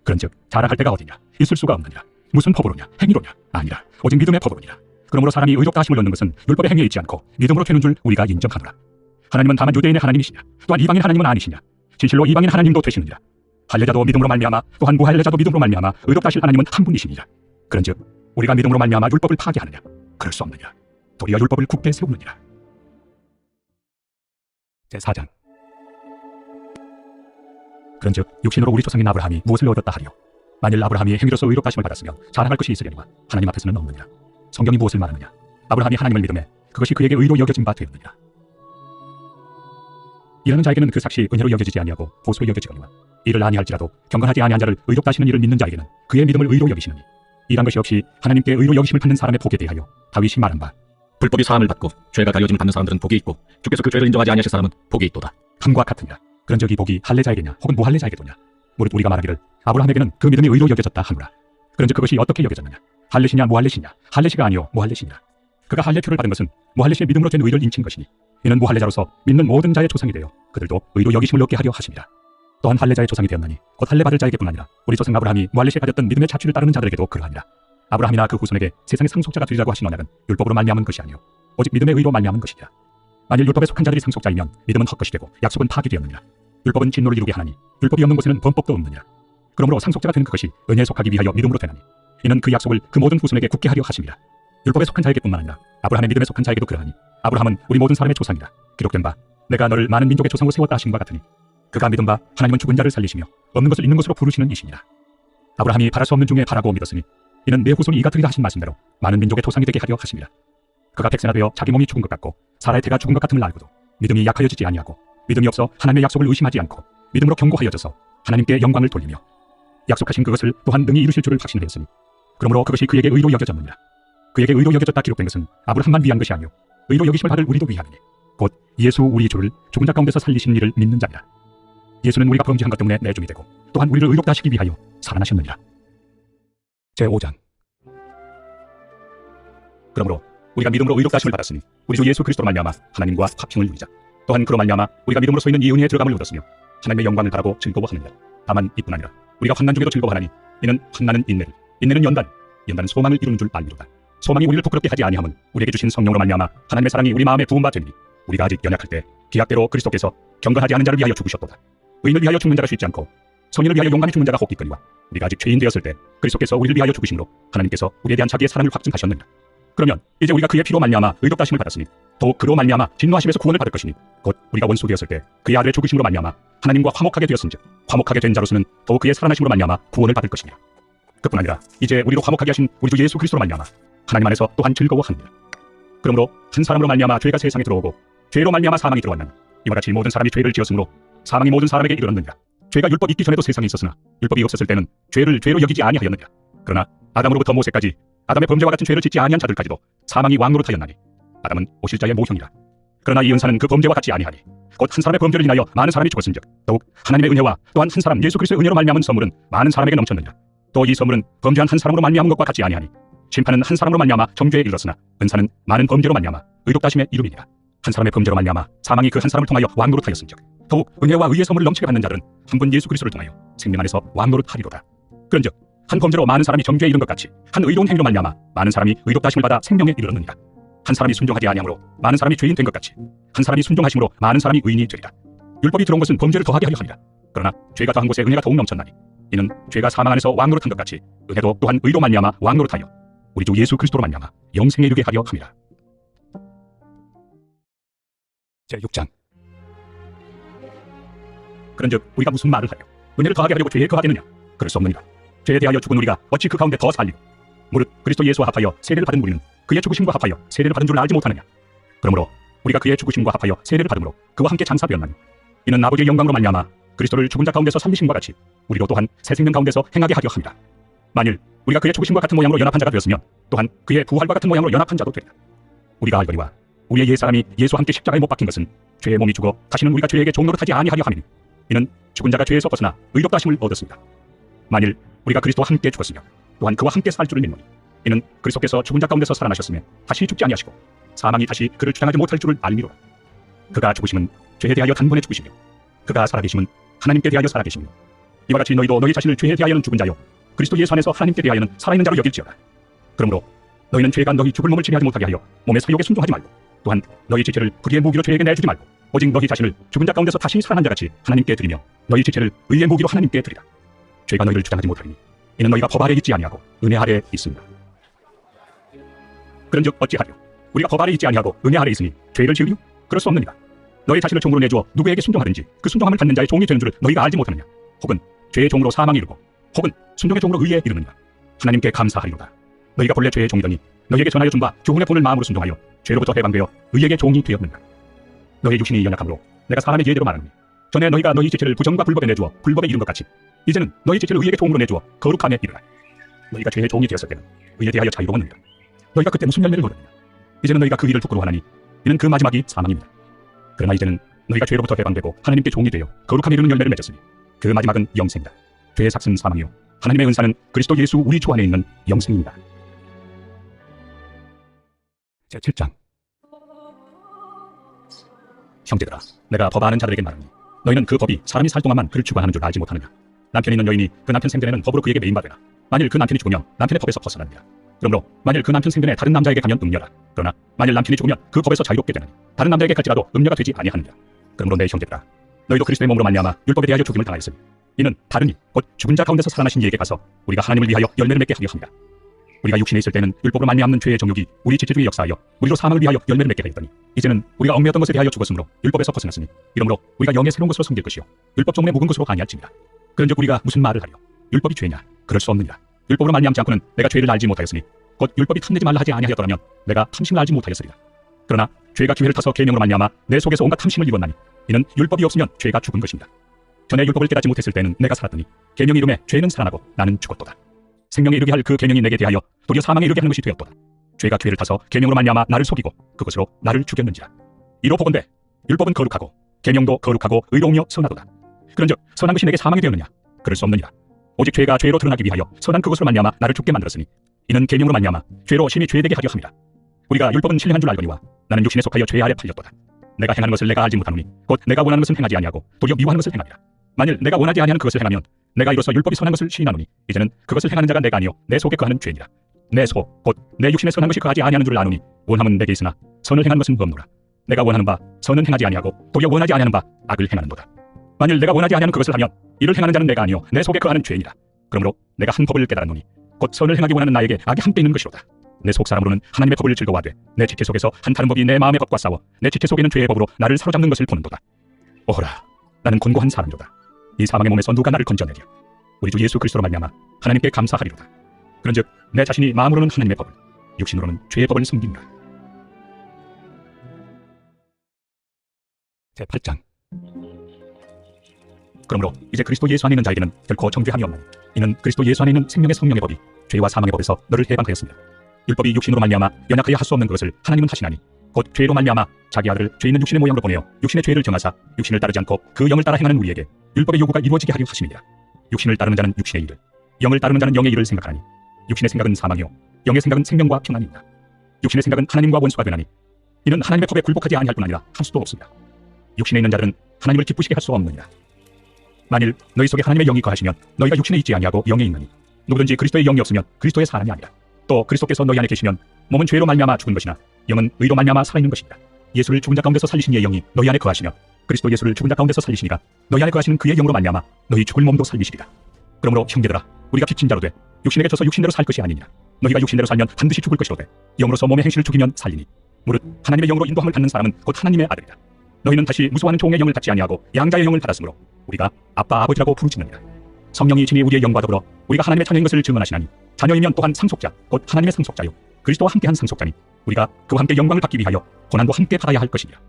그런즉 자랑할 때가 어디냐? 있을 수가 없느니라. 무슨 법으로냐? 행위로냐? 아니라 오직 믿음의 법으로니라. 그러므로 사람이 의롭다 하심을 얻는 것은 율법의 행위에 있지 않고 믿음으로 되는 줄 우리가 인정하노라. 하나님은 다만 유대인의 하나님이시냐? 또한 이방인 하나님은 아니시냐? 진실로 이방인 하나님도 되시느니라. 할례자도 믿음으로 말미암아 또한 무할례자도 믿음으로 말미암아 의롭다 하실 하나님은 한 분이시니라. 그런즉 우리가 믿음으로 말미암아 율법을 파괴하느냐? 그럴 수 없느니라. 도리어 율법을 굳게 세우느니라. 제4장. 그런즉 육신으로 우리 조상인 아브라함이 무엇을 얻었다 하리요? 만일 아브라함이 행위로서 의롭다 하심을 받았으면 자랑할 것이 있으려니와 하나님 앞에서는 없느니라. 성경이 무엇을 말하느냐? 아브라함이 하나님을 믿음에 그것이 그에게 의로 여겨진 바 되었느니라. 이라는 자에게는 그 삭시 은혜로 여겨지지 아니하고 보수로 여겨지거니와 이를 아니할지라도 경건하지 아니한 자를 의롭다 하시는 이를 믿는 자에게는 그의 믿음을 의로 여기시느니 이란 것이 없이 하나님께 의로 여기심을 받는 사람의 복에 대하여 다윗이 말한 바 불법이 사함을 받고 죄가 가려짐을 받는 사람들은 복이 있고 주께서 그 죄를 인정하지 아니하실 사람은 복이 있도다. 함과 같으니라. 그런즉 이 복이 할례자에게냐 혹은 무할례자에게도냐? 무릇 우리가 말하기를 아브라함에게는 그 믿음이 의로 여겨졌다 하노라. 그런즉 그것이 어떻게 여겨졌느냐? 할례시냐 무할례시냐? 할례시가 아니요 무할례시니라. 그가 할례표를 받은 것은 무할례시의 믿음으로 된 의를 인친 것이니 이는 무할례자로서 믿는 모든 자의 조상이 되어 그들도 의로 여기심을 얻게 하려 하심이라. 또한 할례자의 조상이 되었나니 곧 할례 받을 자에게뿐 아니라 우리 조상 아브라함이 무할례시에 가졌던 믿음의 자취를 따르는 자들에게도 그러하니라. 아브라함이나 그 후손에게 세상의 상속자가 되리라고 하신 언약은 율법으로 말미암은 것이 아니요 오직 믿음의 의로 말미암은 것이니라. 만일 율법에 속한 자들이 상속자이면 믿음은 헛것이 되고 약속은 파기되었느니라. 율법은 진노를 이루게 하나니 율법이 없는 곳에는 범법도 없느니라. 그러므로 상속자가 되는 그것이 은혜에 속하기 위하여 믿음으로 되나니 이는 그 약속을 그 모든 후손에게 굳게 하려 하심이라. 율법에 속한 자에게뿐만 아니라 아브라함의 믿음에 속한 자에게도 그러하니 아브라함은 우리 모든 사람의 조상이라. 기록된 바 내가 너를 많은 민족의 조상으로 세웠다 하심과 같으니 그가 믿은 바 하나님은 죽은 자를 살리시며 없는 것을 있는 것으로 부르시는 이시니라. 아브라함이 바랄 수 없는 중에 바라고 믿었으니 이는 내 후손이 이 같으리라 하신 말씀대로 많은 민족의 조상이 되게 하려 하심이라. 그가 백세나 되어 자기 몸이 죽은 것 같고 사라의 태가 죽은 것 같음을 알고도 믿음이 약하여지지 아니하고 믿음이 없어 하나님의 약속을 의심하지 않고 믿음으로 견고하여져서 하나님께 영광을 돌리며 약속하신 그것을 또한 능히 이루실 줄을 확신하였으니 그러므로 그것이 그에게 의로 여겨졌느니라. 그에게 의로 여겨졌다 기록된 것은 아브라함만 위한 것이 아니요 의로 여기심을 받을 우리도 위함이니 곧 예수 우리 주를 죽은 자 가운데서 살리신 이를 믿는 자니라. 예수는 우리가 범죄한 것 때문에 내줌이 되고 또한 우리를 의롭다 하시기 위하여 살아나셨느니라. 제5장. 그러므로 우리가 믿음으로 의롭다 하심을 받았으니 우리 주 예수 그리스도로 말미암아 하나님과 화평을 누리자. 또한 그로 말미암아 우리가 믿음으로 서 있는 이 은혜에 들어감을 얻었으며 하나님의 영광을 바라고 즐거워하느니라. 다만 이뿐 아니라 우리가 환난 중에도 즐거워하나니 이는 환난은 인내를, 인내는 연단, 연단은 소망을 이루는 줄 알미로다. 소망이 우리를 부끄럽게 하지 아니함은 우리에게 주신 성령으로 말미암아 하나님의 사랑이 우리 마음에 부음바 되니 우리가 아직 연약할 때 기약대로 그리스도께서 경건하지 않은 자를 위하여 죽으셨도다. 의인을 위하여 죽는 자가 쉽지 않고 성인을 위하여 용감히 죽는 자가 혹기거니와 우리가 아직 죄인 되었을 때 그리스도께서 우리를 위하여 죽으심으로 하나님께서 우리에 대한 자기의 사랑을 확증하셨느니라. 그러면 이제 우리가 그의 피로 말미암아 의롭다 하심을 받았으니 또 그로 말미암아 진노하심에서 구원을 받을 것이니 곧 우리가 원수 되었을 때 그의 아들의 죽으심으로 말미암아 하나님과 화목하게 되었은즉 화목하게 된 자로서는 또 그의 살아나심으로 말미암아 구원을 받을 것이니라. 그뿐 아니라 이제 우리로 화목하게 하신 우리 주 예수 그리스도로 말미암아 하나님 안에서 또한 즐거워하느니라. 그러므로 한 사람으로 말미암아 죄가 세상에 들어오고 죄로 말미암아 사망이 들어왔나니 이와 같이 모든 사람이 죄를 지었으므로 사망이 모든 사람에게 이르렀느니라. 죄가 율법 있기 전에도 세상에 있었으나 율법이 없었을 때는 죄를 죄로 여기지 아니하였느니라. 그러나 아담으로부터 모세까지 아담의 범죄와 같은 죄를 짓지 아니한 자들까지도 사망이 왕노릇하였나니 아담은 오실 자의 모형이라. 그러나 이 은사는 그 범죄와 같지 아니하니 곧 한 사람의 범죄를 인하여 많은 사람이 죽었은즉 더욱 하나님의 은혜와 또한 한 사람 예수 그리스도의 은혜로 말미암은 선물은 많은 사람에게 넘쳤느니라. 또 이 선물은 범죄한 한 사람으로 말미암은 것과 같지 아니하니 심판은 한 사람으로 말미암아 정죄에 이르렀으나 은사는 많은 범죄로 말미암아 의롭다심에 이름이니라. 한 사람의 범죄로 말미암아 사망이 그 한 사람을 통하여 왕노릇하였은즉 더욱 은혜와 의의 선물을 넘치게 받는 자들은 한 분 예수 그리스도를 통하여 생명 안에서 왕노릇하리로다. 그런즉 한 범죄로 많은 사람이 정죄에 이른 것 같이 한 의로운 행위로 말미암아 많은 사람이 의롭다심을 받아 생명에 이르렀느니라. 한 사람이 순종하지 아니함으로 많은 사람이 죄인 된 것 같이 한 사람이 순종하심으로 많은 사람이 의인이 되리라. 율법이 들어온 것은 범죄를 더하게 하려 함이라. 그러나 죄가 더한 곳에 은혜가 더욱 넘쳤나니 이는 죄가 사망 안에서 왕노릇한 것 같이 은혜도 또한 의로 말미암아 왕노릇하여 우리 주 예수 그리스도로 말미암아 영생에 이르게 하려 함이라. 제6장. 그런즉 우리가 무슨 말을 하여 은혜를 더하게 하려고 죄에 거하겠느냐? 그럴 수 없느니라. 죄에 대하여 죽은 우리가 어찌 그 가운데 더 살리고 무릇 그리스도 예수와 합하여 세례를 받은 우리는 그의 죽으심과 합하여 세례를 받은 줄 알지 못하느냐? 그러므로 우리가 그의 죽으심과 합하여 세례를 받음으로 그와 함께 장사되었나니 이는 아버지의 영광으로 말미암아 그리스도를 죽은 자 가운데서 살리심과 같이 우리도 또한 새 생명 가운데서 행하게 하려 함이라. 만일 우리가 그의 죽으심과 같은 모양으로 연합한 자가 되었으면 또한 그의 부활과 같은 모양으로 연합한 자도 되리라. 우리가 알거니와 우리의 옛사람이 예수와 함께 십자가에 못 박힌 것은 죄의 몸이 죽어 다시는 우리가 죄에게 종노릇하지 아니하려 함이니 이는 죽은 자가 죄에서 벗어나 의롭다 하심을 얻었습니다. 만일 우리가 그리스도와 함께 죽었으며 또한 그와 함께 살 줄을 믿노니 이는 그리스도께서 죽은 자 가운데서 살아나셨으며 다시 죽지 아니하시고 사망이 다시 그를 주장하지 못할 줄을 알미로라. 그가 죽으심은 죄에 대하여 단번에 죽으시며 그가 살아계심은 하나님께 대하여 살아계시며 이와 같이 너희도 너희 자신을 죄에 대하여는 죽은 자요 그리스도 예수 안에서 하나님께 대하여는 살아있는 자로 여길지어다. 그러므로 너희는 죄가 너희 죽을 몸을 지배하지 못하게 하여 몸의 사욕에 순종하지 말고 또한 너희 지체를 불의의 무기로 죄에게 내주지 말고 오직 너희 자신을 죽은 자 가운데서 다시 살아난 자같이 하나님께 드리며 너희 지체를 의의 무기로 하나님께 드리라. 죄가 너희를 주장하지 못하리니 이는 너희가 법 아래 있지 아니하고 은혜 아래 있습니다. 그런즉 어찌하리요? 우리가 법 아래 있지 아니하고 은혜 아래 있으니 죄를 지으리요? 그럴 수 없느니라. 너희 자신을 종으로 내주어 누구에게 순종하든지 그 순종함을 받는 자의 종이 되는 줄을 너희가 알지 못하느냐? 혹은 죄의 종으로 사망이 이르고 혹은 순종의 종으로 의에 이르느냐? 하나님께 감사하리로다. 너희가 본래 죄의 종이더니 너희에게 전하여 준 바 교훈의 본을 마음으로 순종하여 죄로부터 해방되어 의에게 종이 되었느니라. 너희 육신이 연약함으로 내가 사람의 예대로 말하노니 전에 너희가 너희 지체를 부정과 불법에 내주어 불법에 이른 것 같이 이제는 너희 지체를 의에게 종으로 내주어 거룩함에 이르라. 너희가 죄의 종이 되었을 때는 의에 대하여 자유로웠느니라. 너희가 그때 무슨 열매를 얻었느냐? 이제는 너희가 그 일을 부끄러워하나니 이는 그 마지막이 사망입니다. 그러나 이제는 너희가 죄로부터 해방되고 하나님께 종이 되어 거룩함에 이르는 열매를 맺었으니 그 마지막은 영생이다. 죄의 삭은 사망이요 하나님의 은사는 그리스도 예수 우리 주 안에 있는 영생입니다. 제7장. 형제들아, 내가 법 아는 자들에게 말하니 너희는 그 법이 사람이 살 동안만 그를 주관하는 줄 알지 못하느냐. 남편이 있는 여인이 그 남편 생전에는 법으로 그에게 매인받으나 만일 그 남편이 죽으면 남편의 법에서 벗어납니다. 그러므로 만일 그 남편 생전에 다른 남자에게 가면 음녀라. 그러나 만일 남편이 죽으면 그 법에서 자유롭게 되나니 다른 남자에게 갈지라도 음녀가 되지 아니하느니라. 그러므로 내 형제들아, 너희도 그리스도의 몸으로 말미암아 율법에 대하여 죽임을 당하였으니 이는 다른 이 곧 죽은 자 가운데서 살아나신 이에게 가서 우리가 하나님을 위하여 열매를 맺게 하려 합니다. 우리가 육신에 있을 때는 율법으로 말미암는 죄의 정욕이 우리 지체 중에 역사하여 우리로 사망을 위하여 열매를 맺게 하였더니 이제는 우리가 얽매였던 것에 대하여 죽었으므로 율법에서 벗어났으니 이러므로 우리가 영의 새로운 것으로 섬길 것이요 율법 종문에 묵은 것으로 아니할지니라. 그런즉 우리가 무슨 말을 하려? 율법이 죄냐? 그럴 수 없느니라. 율법으로 말미암지 않고는 내가 죄를 알지 못하였으니 곧 율법이 탐내지 말라 하지 아니하였더라면 내가 탐심을 알지 못하였으리라. 그러나 죄가 기회를 타서 계명으로 말미암아 내 속에서 온갖 탐심을 이뤘나니 이는 율법이 없으면 죄가 죽은 것입니다. 전에 율법을 깨닫지 못했을 때는 내가 살았더니 계명이 이름에 죄는 살아나고 나는 죽었도다. 생명에 이르게 할 그 계명이 내게 대하여 도리어 사망에 이르게 하는 것이 되었도다. 죄가 기회를 타서 계명으로 말미암아 나를 속이고 그것으로 나를 죽였는지라. 이로 보건대 율법은 거룩하고 계명도 거룩하고 의로우며 선하도다. 그런즉 선한 것이 내게 사망이 되었느냐? 그럴 수 없느니라. 오직 죄가 죄로 드러나기 위하여 선한 그것으로 말미암아 나를 죽게 만들었으니 이는 계명으로 말미암아 죄로 심히 죄되게 하려 함이라. 우리가 율법은 신령한 줄 알거니와 나는 육신에 속하여 죄 아래 팔렸도다. 내가 행하는 것을 내가 알지 못하노니 곧 내가 원하는 것은 행하지 아니하고 도리어 미워하는 것을 행하리라. 만일 내가 원하지 아니하는 그것을 행하면 내가 이로써 율법이 선한 것을 시인하노니 이제는 그것을 행하는 자가 내가 아니요 내 속에 거하는 죄니라. 내 속 곧 내 육신에 선한 것이 거하지 아니하는 줄 아노니 원함은 내게 있으나 선을 행하는 것은 없노라. 내가 원하는 바 선은 행하지 아니하고 도리어 원하지 아니하는 바 악을 행하는도다. 만일 내가 원하지 아니하는 그것을 하면 이를 행하는 자는 내가 아니요 내 속에 거하는 죄니라. 그러므로 내가 한 법을 깨달았노니 곧 선을 행하기 원하는 나에게 악이 함께 있는 것이로다. 내 속 사람으로는 하나님의 법을 즐거워하되 내 지체 속에서 한 다른 법이 내 마음의 법과 싸워 내 지체 속에는 죄의 법으로 나를 사로잡는 것을 보는도다. 오호라, 나는 곤고한 사람이로다. 이 사망의 몸에서 누가 나를 건져내랴? 우리 주 예수 그리스도로 말미암아 하나님께 감사하리로다. 그런즉 내 자신이 마음으로는 하나님의 법을 육신으로는 죄의 법을 섬기노라. 제8장. 그러므로 이제 그리스도 예수 안에 있는 자에게는 결코 정죄함이 없나니 이는 그리스도 예수 안에 있는 생명의 성령의 법이 죄와 사망의 법에서 너를 해방하였습니다. 율법이 육신으로 말미암아 연약하여 할 수 없는 것을 하나님은 하시나니 곧 죄로 말미암아 자기 아들을 죄 있는 육신의 모양으로 보내어 육신의 죄를 정하사 육신을 따르지 않고 그 영을 따라 행하는 우리에게 율법의 요구가 이루어지게 하려 하심이니라. 육신을 따르는 자는 육신의 일을, 영을 따르는 자는 영의 일을 생각하나니 육신의 생각은 사망이요 영의 생각은 생명과 평안입니다. 육신의 생각은 하나님과 원수가 되나니 이는 하나님의 법에 굴복하지 아니할 뿐 아니라 할 수도 없습니다. 육신에 있는 자들은 하나님을 기쁘시게 할 수가 없느니라. 만일 너희 속에 하나님의 영이 거하시면 너희가 육신에 있지 아니하고 영에 있느니 누구든지 그리스도의 영이 없으면 그리스도의 사람이 아니라. 또 그리스도께서 너희 안에 계시면 몸은 죄로 말미암아 죽은 것이나 영은 의로 말미암아 살아있는 것입니다. 예수를 죽은 자 가운데서 살리신 이의 영이 너희 안에 거하시며 그리스도 예수를 죽은 자 가운데서 살리시니가 너희 안에 거하시는 그의 영으로 말미암아 너희 죽을 몸도 살리시리라. 그러므로 형제들아, 우리가 빚진 자로 돼 육신에게 져서 육신대로 살 것이 아니니라. 너희가 육신대로 살면 반드시 죽을 것이로되 영으로서 몸의 행실을 죽이면 살리니 무릇 하나님의 영으로 인도함을 받는 사람은 곧 하나님의 아들이다. 너희는 다시 무수하는 종의 영을 받지 아니하고 양자의 영을 받았으므로 우리가 아빠 아버지라고 부르짖느니라. 성령이 친히 우리의 영과 더불어 우리가 하나님의 자녀인 것을 증언하시나니 자녀이면 또한 상속자 곧 하나님의 상속자요 그리스도와 함께한 상속자니 우리가 그와 함께 영광을 받기 위하여 고난도 함께 받아야 할 것이니라.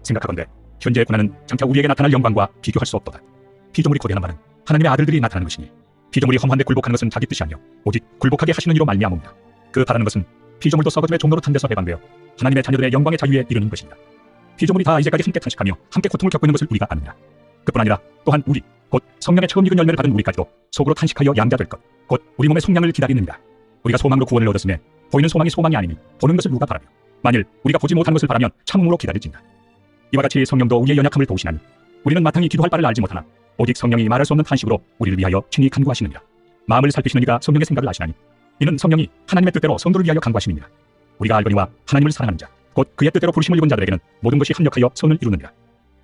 생각하건대 현재의 고난은 장차 우리에게 나타날 영광과 비교할 수 없도다. 피조물이 거대한 바는 하나님의 아들들이 나타나는 것이니 피조물이 험한데 굴복하는 것은 자기 뜻이 아니요 오직 굴복하게 하시는 이로 말미암음이다. 그 바라는 것은 피조물도 썩어짐의 종로로 탄 데서 해방되어 하나님의 자녀들의 영광의 자유에 이르는 것입니다. 피조물이 다 이제까지 함께 탄식하며 함께 고통을 겪고 있는 것을 우리가 아느니라. 그뿐 아니라 또한 우리 곧 성령의 처음 익은 열매를 받은 우리까지도 속으로 탄식하여 양자될 것 곧 우리 몸의 속량을 기다리느니라. 우리가 소망으로 구원을 얻었으며 보이는 소망이 소망이 아니니 보는 것을 누가 바라며 만일 우리가 보지 못하는 것을 바라면 참음으로 기다릴진다. 이와 같이 성령도 우리의 연약함을 도우시나니 우리는 마땅히 기도할 바를 알지 못하나 오직 성령이 말할 수 없는 탄식으로 우리를 위하여 친히 간구하시느니라. 마음을 살피시는 이가 성령의 생각을 아시나니 이는 성령이 하나님의 뜻대로 성도를 위하여 간구하심이니라. 우리가 알거니와 하나님을 사랑하는 자 곧 그의 뜻대로 부르심을 입은 자들에게는 모든 것이 합력하여 선을 이루느니라.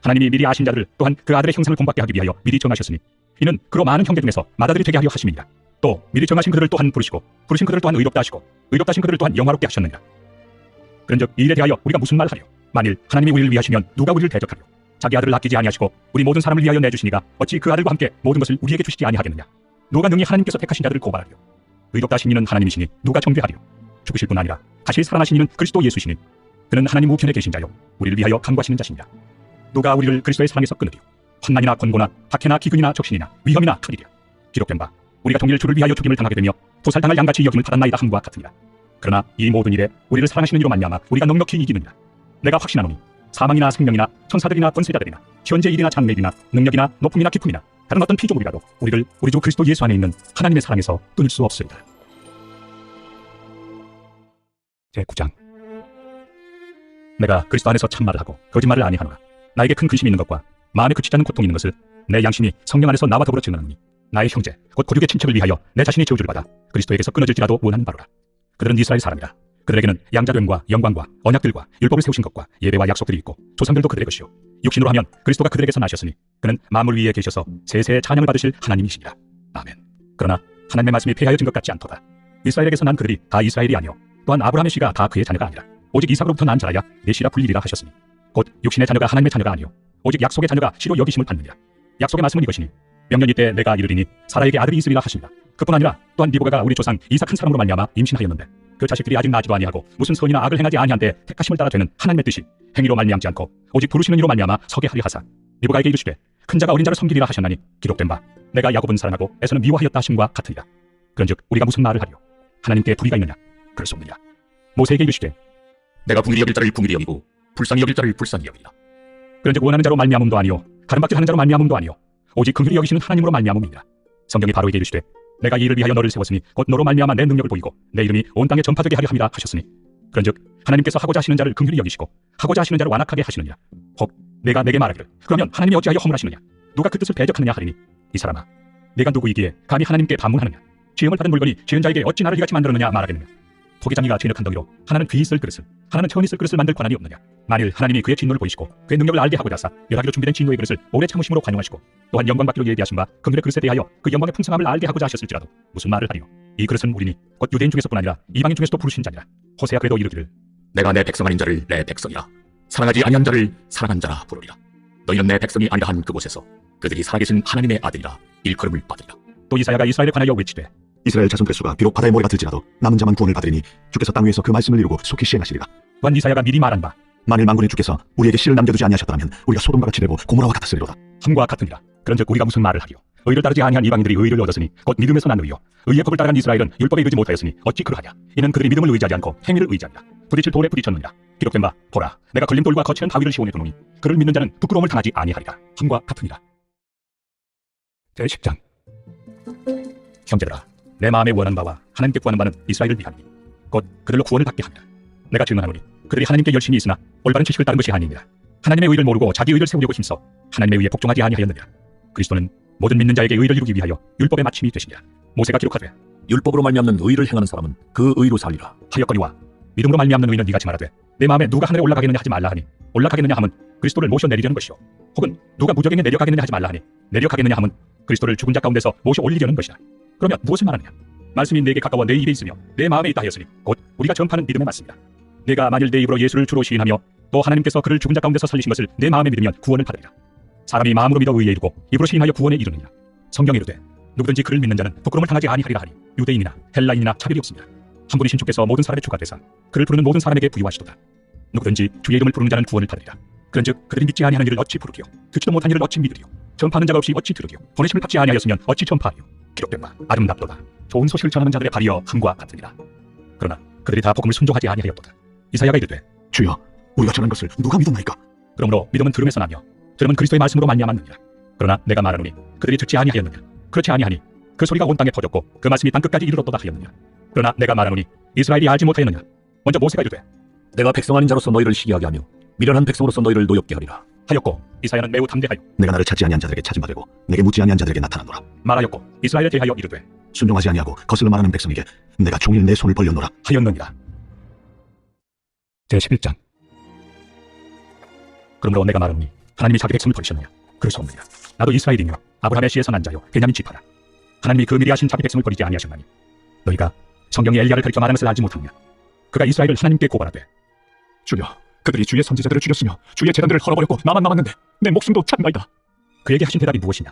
하나님이 미리 아신 자들을 또한 그 아들의 형상을 본받게 하기 위하여 미리 정하셨으니 이는 그로 많은 형제 중에서 맏아들이 되게 하려 하심이니라. 또 미리 정하신 그들을 또한 부르시고 부르신 그들을 또한 의롭다 하시고 의롭다 하신 그들을 또한 영화롭게 하셨느니라. 그런즉 이 일에 대하여 우리가 무슨 말하리요? 만일 하나님이 우리를 위하시면 누가 우리를 대적하리요? 자기 아들을 아끼지 아니하시고 우리 모든 사람을 위하여 내주시니가 어찌 그 아들과 함께 모든 것을 우리에게 주시지 아니하겠느냐? 누가 능히 하나님께서 택하신 자들을 고발하리요? 의롭다 하신 이는 하나님이시니 누가 정죄하리요? 죽으실 뿐 아니라 다시 살아나신 이는 그리스도 예수시니 그는 하나님 우편에 계신 자요 우리를 위하여 간구하시는 자시니라. 누가 우리를 그리스도의 사랑에서 끊으리요? 환난이나 권고나 박해나 기근이나 적신이나 위험이나 칼이랴. 기록된 바 우리가 동일 주를 위하여 죽임을 당하게 되며 도살당할 양같이 여김을 받았나이다 함과 같으니라. 그러나 이 모든 일에 우리를 사랑하시는 이로 말미암아 우리가 넉넉히 이기느니라. 내가 확신하노니 사망이나 생명이나 천사들이나 권세자들이나 현재 일이나 장래일이나 능력이나 높음이나 기품이나 다른 어떤 피조물이라도 우리를 우리 주 그리스도 예수 안에 있는 하나님의 사랑에서 끊을 수 없으리라. 제9장. 내가 그리스도 안에서 참말을 하고 거짓말을 아니하노라. 나에게 큰 근심이 있는 것과 마음에 그치지 않는 고통이 있는 것을 내 양심이 성령 안에서 나와 더불어 증언하노니 나의 형제 곧 고륙의 친척을 위하여 내 자신이 저주를 받아 그리스도에게서 끊어질지라도 원하는 바로라. 그들은 이스라엘 사람이라. 그들에게는 양자됨과 영광과 언약들과 율법을 세우신 것과 예배와 약속들이 있고 조상들도 그들의 것이요 육신으로 하면 그리스도가 그들에게서 나셨으니 그는 만물 위에 계셔서 세세의 찬양을 받으실 하나님이시니라. 아멘. 그러나 하나님의 말씀이 폐하여진 것 같지 않도다. 이스라엘에게서 난 그들이 다 이스라엘이 아니요 또한 아브라함의 씨가 다 그의 자녀가 아니라 오직 이삭으로부터 난 자라야 내 씨라 불리리라 하셨으니 곧 육신의 자녀가 하나님의 자녀가 아니요 오직 약속의 자녀가 씨로 여기심을 받느니라. 약속의 말씀은 이것이니 명년이 때 내가 이르리니 사라에게 아들이 있으리라 하시니라. 그뿐 아니라 또한 리브가가 우리 조상 이삭 한 사람으로 말미암아 임신하였는데 그 자식들이 아직 나지도 아니하고 무슨 선이나 악을 행하지 아니한데 택하심을 따라 되는 하나님의 뜻이 행위로 말미암지 않고 오직 부르시는 이로 말미암아 서게 하리 하사 리브가에게 이르시되 큰 자가 어린 자를 섬기리라 하셨나니 기록된 바 내가 야곱은 사랑하고 에서는 미워하였다 하심과 같으리라. 그런즉 우리가 무슨 말을 하리요? 하나님께 불의가 있느냐? 그럴 수 없느니라. 모세에게 이르시되 내가 긍휼히 여길 자를 긍휼히 여기고 불쌍히 여길 자를 불쌍히 여기리라. 그런즉 원하는 자로 말미암음도 아니요 가름박질하는 자로 말미암음도 아니요 오직 긍휼히 여기시는 하나님으로 말미암음이니라. 성경이 바로에게 이르시되 내가 이 일을 위하여 너를 세웠으니 곧 너로 말미암아 내 능력을 보이고 내 이름이 온 땅에 전파되게 하려 함이라 하셨으니 그런즉 하나님께서 하고자 하시는 자를 긍휼히 여기시고 하고자 하시는 자를 완악하게 하시느니라. 혹 내가 내게 말하기를 그러면 하나님이 어찌하여 허물하시느냐? 누가 그 뜻을 대적하느냐 하리니 이 사람아 네가 누구이기에 감히 하나님께 반문하느냐? 시험을 받은 물건이 지은 자에게 어찌 나를 이같이 만들었느냐 말하겠느냐? 토기장이가 진흙한 덩이로 하나는 귀 있을 그릇을 하나는 천이 있을 그릇을 만들 권한이 없느냐? 만일 하나님이 그의 진노를 보이시고 그의 능력을 알게 하고자 하사 멸하기로 준비된 진노의 그릇을 오래 참으심으로 관용하시고 또한 영광 받기로 예비하신 바 긍휼의 그릇에 대하여 그 영광의 풍성함을 알게 하고자 하셨을지라도 무슨 말을 하리요? 이 그릇은 우리니 곧 유대인 중에서뿐 아니라 이방인 중에서도 부르신 자니라. 호세야 그래도 이르기를 내가 내 백성 아닌 자를 내 백성이라 사랑하지 아니한 자를 사랑한 자라 부르리라. 너희는 내 백성이 아니라 한 그곳에서 그들이 살아계신 하나님의 아들이라 일컬음을 받으리라. 또 이사야가 이스라엘에 관하여 외치되 이스라엘 자손 횟수가 비록 바다의 모래가 들지라도 남은 자만 구원을 받으리니 주께서 땅 위에서 그 말씀을 이루고 속히 시행하시리라. 또한 이사야가 미리 말한 바 만일 만군의 주께서 우리에게 씨를 남겨두지 아니하셨더라면 우리가 소돔과 같이 되고 고모라와 같았으리로다. 함과 같으니라. 그런즉 우리가 무슨 말을 하리요? 의를 따르지 아니한 이방인들이 의를 얻었으니 곧 믿음에서 난 의요 의의 법을 따라간 이스라엘은 율법에 이르지 못하였으니 어찌 그러하냐? 이는 그들이 믿음을 의지하지 않고 행위를 의지하니라. 부딪힐 돌에 부딪혔느니라. 기록된 바 보라 내가 걸림돌과 거치는 바위를 시온에 두노니 그를 믿는 자는 부끄러움을 당하지 아니하리라. 함과 같으니라. 제10장 형제들아 내 마음에 원하는 바와 하나님께 구하는 바는 이스라엘을 위함이니 곧 그들로 구원을 받게 함이라. 내가 증언하노니 그들이 하나님께 열심히 있으나 올바른 지식을 따른 것이 아니니라. 하나님의 의를 모르고 자기 의를 세우려고 힘써 하나님의 의에 복종하지 아니하였느니라. 그리스도는 모든 믿는 자에게 의를 이루기 위하여 율법의 마침이 되시니라. 모세가 기록하되 율법으로 말미암는 의를 행하는 사람은 그 의로 살리라. 하였거니와 믿음으로 말미암는 의는 네같이 말하되 내 마음에 누가 하늘에 올라가겠느냐 하지 말라 하니 올라가겠느냐 함은 그리스도를 모셔 내리려는 것이요 혹은 누가 무적행에 내려가겠느냐 하지 말라 하니 내려가겠느냐 함은 그리스도를 죽은 자 가운데서 모셔 올리려는 것이라. 그러면 무엇을 말하느냐? 말씀이 내게 가까워 내 입에 있으며 내 마음에 있다 하였으니 곧 우리가 전파하는 믿음의 말씀이다. 내가 만일 내 입으로 예수를 주로 시인하며 또 하나님께서 그를 죽은 자 가운데서 살리신 것을 내 마음에 믿으면 구원을 받으리라. 사람이 마음으로 믿어 의에 이르고 입으로 시인하여 구원에 이르느니라. 성경에 이르되 누구든지 그를 믿는 자는 부끄러움을 당하지 아니하리라 하니 유대인이나 헬라인이나 차별이 없습니다. 한 분이신 주께서 모든 사람의 주가 되사 그를 부르는 모든 사람에게 부유하시도다. 누구든지 주의 이름을 부르는 자는 구원을 받으리라. 그런즉 그들이 믿지 아니하는 일을 어찌 부르리요? 듣지도 못한 일을 어찌 믿으리요? 전파하는 자가 없이 어찌 들으리요? 보내심을 받지 아니하였으면 어찌 전파하리요? 기록된 바 아름답도다. 좋은 소식을 전하는 자들의 발이여 함과 같으니라. 그러나 그들이 다 복음을 순종하지 아니하였도다. 이사야가 이르되 주여 우리가 전한 것을 누가 믿었나이까? 그러므로 믿음은 들음에서 나며 들음은 그리스도의 말씀으로 말미암았느니라. 그러나 내가 말하노니 그들이 듣지 아니하였느냐? 그렇지 아니하니 그 소리가 온 땅에 퍼졌고 그 말씀이 땅 끝까지 이르렀도다 하였느냐? 그러나 내가 말하노니 이스라엘이 알지 못하였느냐? 먼저 모세가 이르되 내가 백성 아닌 자로서 너희를 시기하게 하며 미련한 백성으로서 너희를 노엽게 하리라. 하였고 이사야는 매우 담대하여 내가 나를 찾지 아니한 자들에게 찾음바 되고 내게 묻지 아니한 자들에게 나타나노라. 말하였고 이스라엘에 대하여 이르되 순종하지 아니하고 거슬러 말하는 백성에게 내가 종일 내 손을 벌렸노라. 하였느니라. 제11장 그러므로 내가 말하노니 하나님이 자기 백성을 버리셨느냐? 그럴 수 없느니라. 나도 이스라엘이며 아브라함의 씨에서 난 자요 베냐민 지파라. 하나님이 그 미리 하신 자기 백성을 버리지 아니하셨나니 너희가 성경이 엘리야를 가리켜 말하는 것을 알지 못하느냐? 그가 이스라엘을 하나님께 고발하되 주여 그들이 주의 선지자들을 죽였으며 주의 재단들을 헐어버렸고 나만 남았는데 내 목숨도 찾나이다. 그에게 하신 대답이 무엇이냐?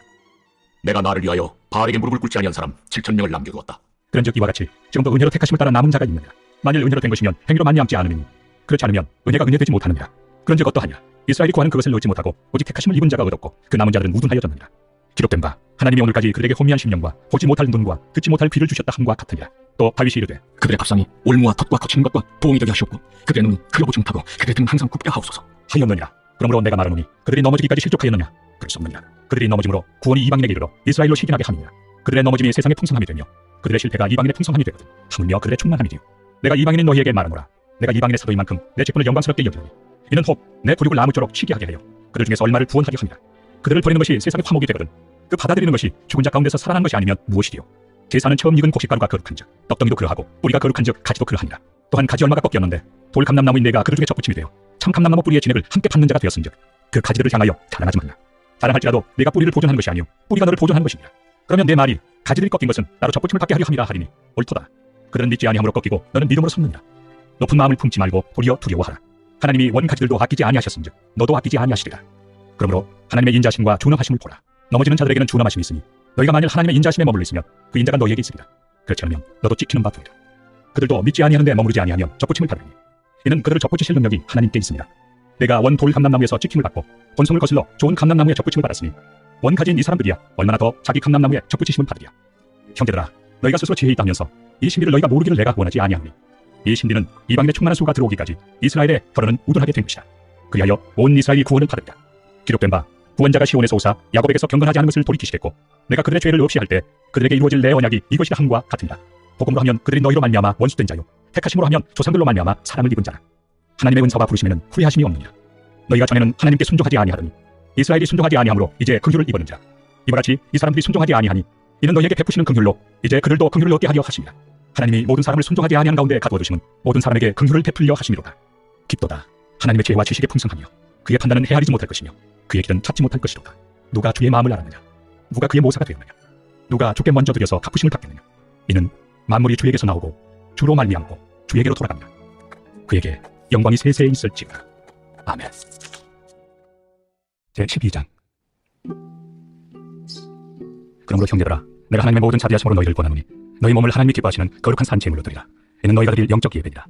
내가 나를 위하여 바알에게 무릎을 꿇지 아니한 사람 7,000명을 남겨두었다. 그런즉 이와 같이 지금도 은혜로 택하심을 따라 남은 자가 있느냐? 만일 은혜로 된 것이면 행위로 말미암지 않으니 그렇지 않으면 은혜가 은혜되지 못하느니라. 그런즉 어떠하냐? 이스라엘이 구하는 그것을 얻지 못하고 오직 택하심을 입은 자가 얻었고 그 남은 자들은 우둔하여졌느니라. 기록된 바 하나님이 오늘까지 그들에게 호미한 심령과 보지 못할 눈과 듣지 못할 귀를 주셨다 함과 같으니라. 또 다윗이 이르되 그들의 밥상이 올무와 덫과 거치는 것과 부엉이 되게 하시옵고 그들의 눈은 크고 증타고 그들의 등은 항상 굽게 하옵소서. 하였느니라. 그러므로 내가 말하노니 그들이 넘어지기까지 실족하였느냐? 그럴 수 없느니라. 그들이 넘어짐으로 구원이 이방인에게 이르러 이스라엘로 시기하게 함이니라. 그들의 넘어짐이 세상의 풍성함이 되며 그들의 실패가 이방인의 풍성함이 되거든. 하물며 그들의 충만함이 되요 내가 이방인인 너희에게 말하노라. 내가 이방인의 사도인 만큼 내 직분을 영광스럽게 여기노니 이는 혹 내 불육을 나무쪼록 치게 하게 하여 그들 중에서 얼마를 구원하려 함이라. 그들을 버리는 것이 세상의 화목이 되거든 그 받아들이는 것이 죽은 자 가운데서 살아난 것이 아니면 무엇이리요. 제사는 처음 익은 곡식가루가 거룩한즉 떡덩이도 그러하고 뿌리가 거룩한즉 가지도 그러하니라. 또한 가지 얼마가 꺾였는데 돌 감람나무인 내가 그들 중에 접붙임이 되어 참 감람나무 뿌리의 진액을 함께 받는 자가 되었은즉 그 가지들을 향하여 자랑하지 말라. 자랑할지라도 내가 뿌리를 보존하는 것이 아니요 뿌리가 너를 보존하는 것이니라. 그러면 내 말이 가지들이 꺾인 것은 나로 접붙임을 받게 하려 함이라 하리니 옳도다. 그들은 믿지 아니함으로 꺾이고 너는 믿음으로 섰느니라. 높은 마음을 품지 말고 도리어 두려워하라. 하나님이 원 가지들도 아끼지 아니하셨은즉 너도 아끼지 아니하시리라. 그러므로 하나님의 인자심과 준엄하심을 보라. 넘어지는 자들에게는 준엄하심이 있으니 너희가 만일 하나님의 인자심에 머물러 있으면 그 인자가 너희에게 있으리라. 그렇지 않으면 너도 찍히는 바 되리라. 그들도 믿지 아니하는데 머무르지 아니하면 접붙임을 받으리니 이는 그들을 접붙이실 능력이 하나님께 있습니다. 내가 원 돌 감람나무에서 찍힘을 받고 본성을 거슬러 좋은 감람나무에 접붙임을 받았으니 원 가지인 이 사람들이야 얼마나 더 자기 감람나무에 접붙이심을 받으리야. 형제들아 너희가 스스로 지혜 있다 하면서 이 신비를 너희가 모르기를 내가 원하지 아니하노니 이 신비는 이방인의 충만한 수가 들어오기까지 이스라엘의 혀로는 우둔하게 된 것이다. 그리하여 온 이스라엘이 구원을 받으리라. 기록된 바 구원자가 시온에서 오사 야곱에게서 경건하지 않은 것을 돌이키시겠고 내가 그들의 죄를 없이 할 때 그들에게 이루어질 내 언약이 이것이라 함과 같으니라. 복음으로 하면 그들이 너희로 말미암아 원수된 자요 택하심으로 하면 조상들로 말미암아 사랑을 입은 자라. 하나님의 은사와 부르심에는 후회하심이 없느니라. 너희가 전에는 하나님께 순종하지 아니하더니 이스라엘이 순종하지 아니하므로 이제 긍휼을 입었는지라. 이와 같이 이 사람들이 순종하지 아니하니 이는 너희에게 베푸시는 긍휼로 이제 그들도 긍휼을 얻게 하려 하심이라. 하나님이 모든 사람을 순종하지 아니하는 가운데 가두어 두심은 모든 사람에게 긍휼을 베풀려 하심이로다. 깊도다. 하나님의 지혜와 지식의 풍성하며 그의 판단은 헤아리지 못할 것이며 그의 길은 찾지 못할 것이로다. 누가 주의 마음을 알았느냐? 누가 그의 모사가 되었느냐? 누가 주께 먼저 드려서 갚으심을 받겠느냐? 이는 만물이 주에게서 나오고 주로 말미암고 주에게로 돌아갑니다. 그에게 영광이 세세에 있을지어다. 아멘. 제12장. 그러므로 형제들아 내가 하나님의 모든 자비하심으로 너희를 권하노니 너희 몸을 하나님이 기뻐하시는 거룩한 산제물로 드리라. 이는 너희가 드릴 영적 예배니라.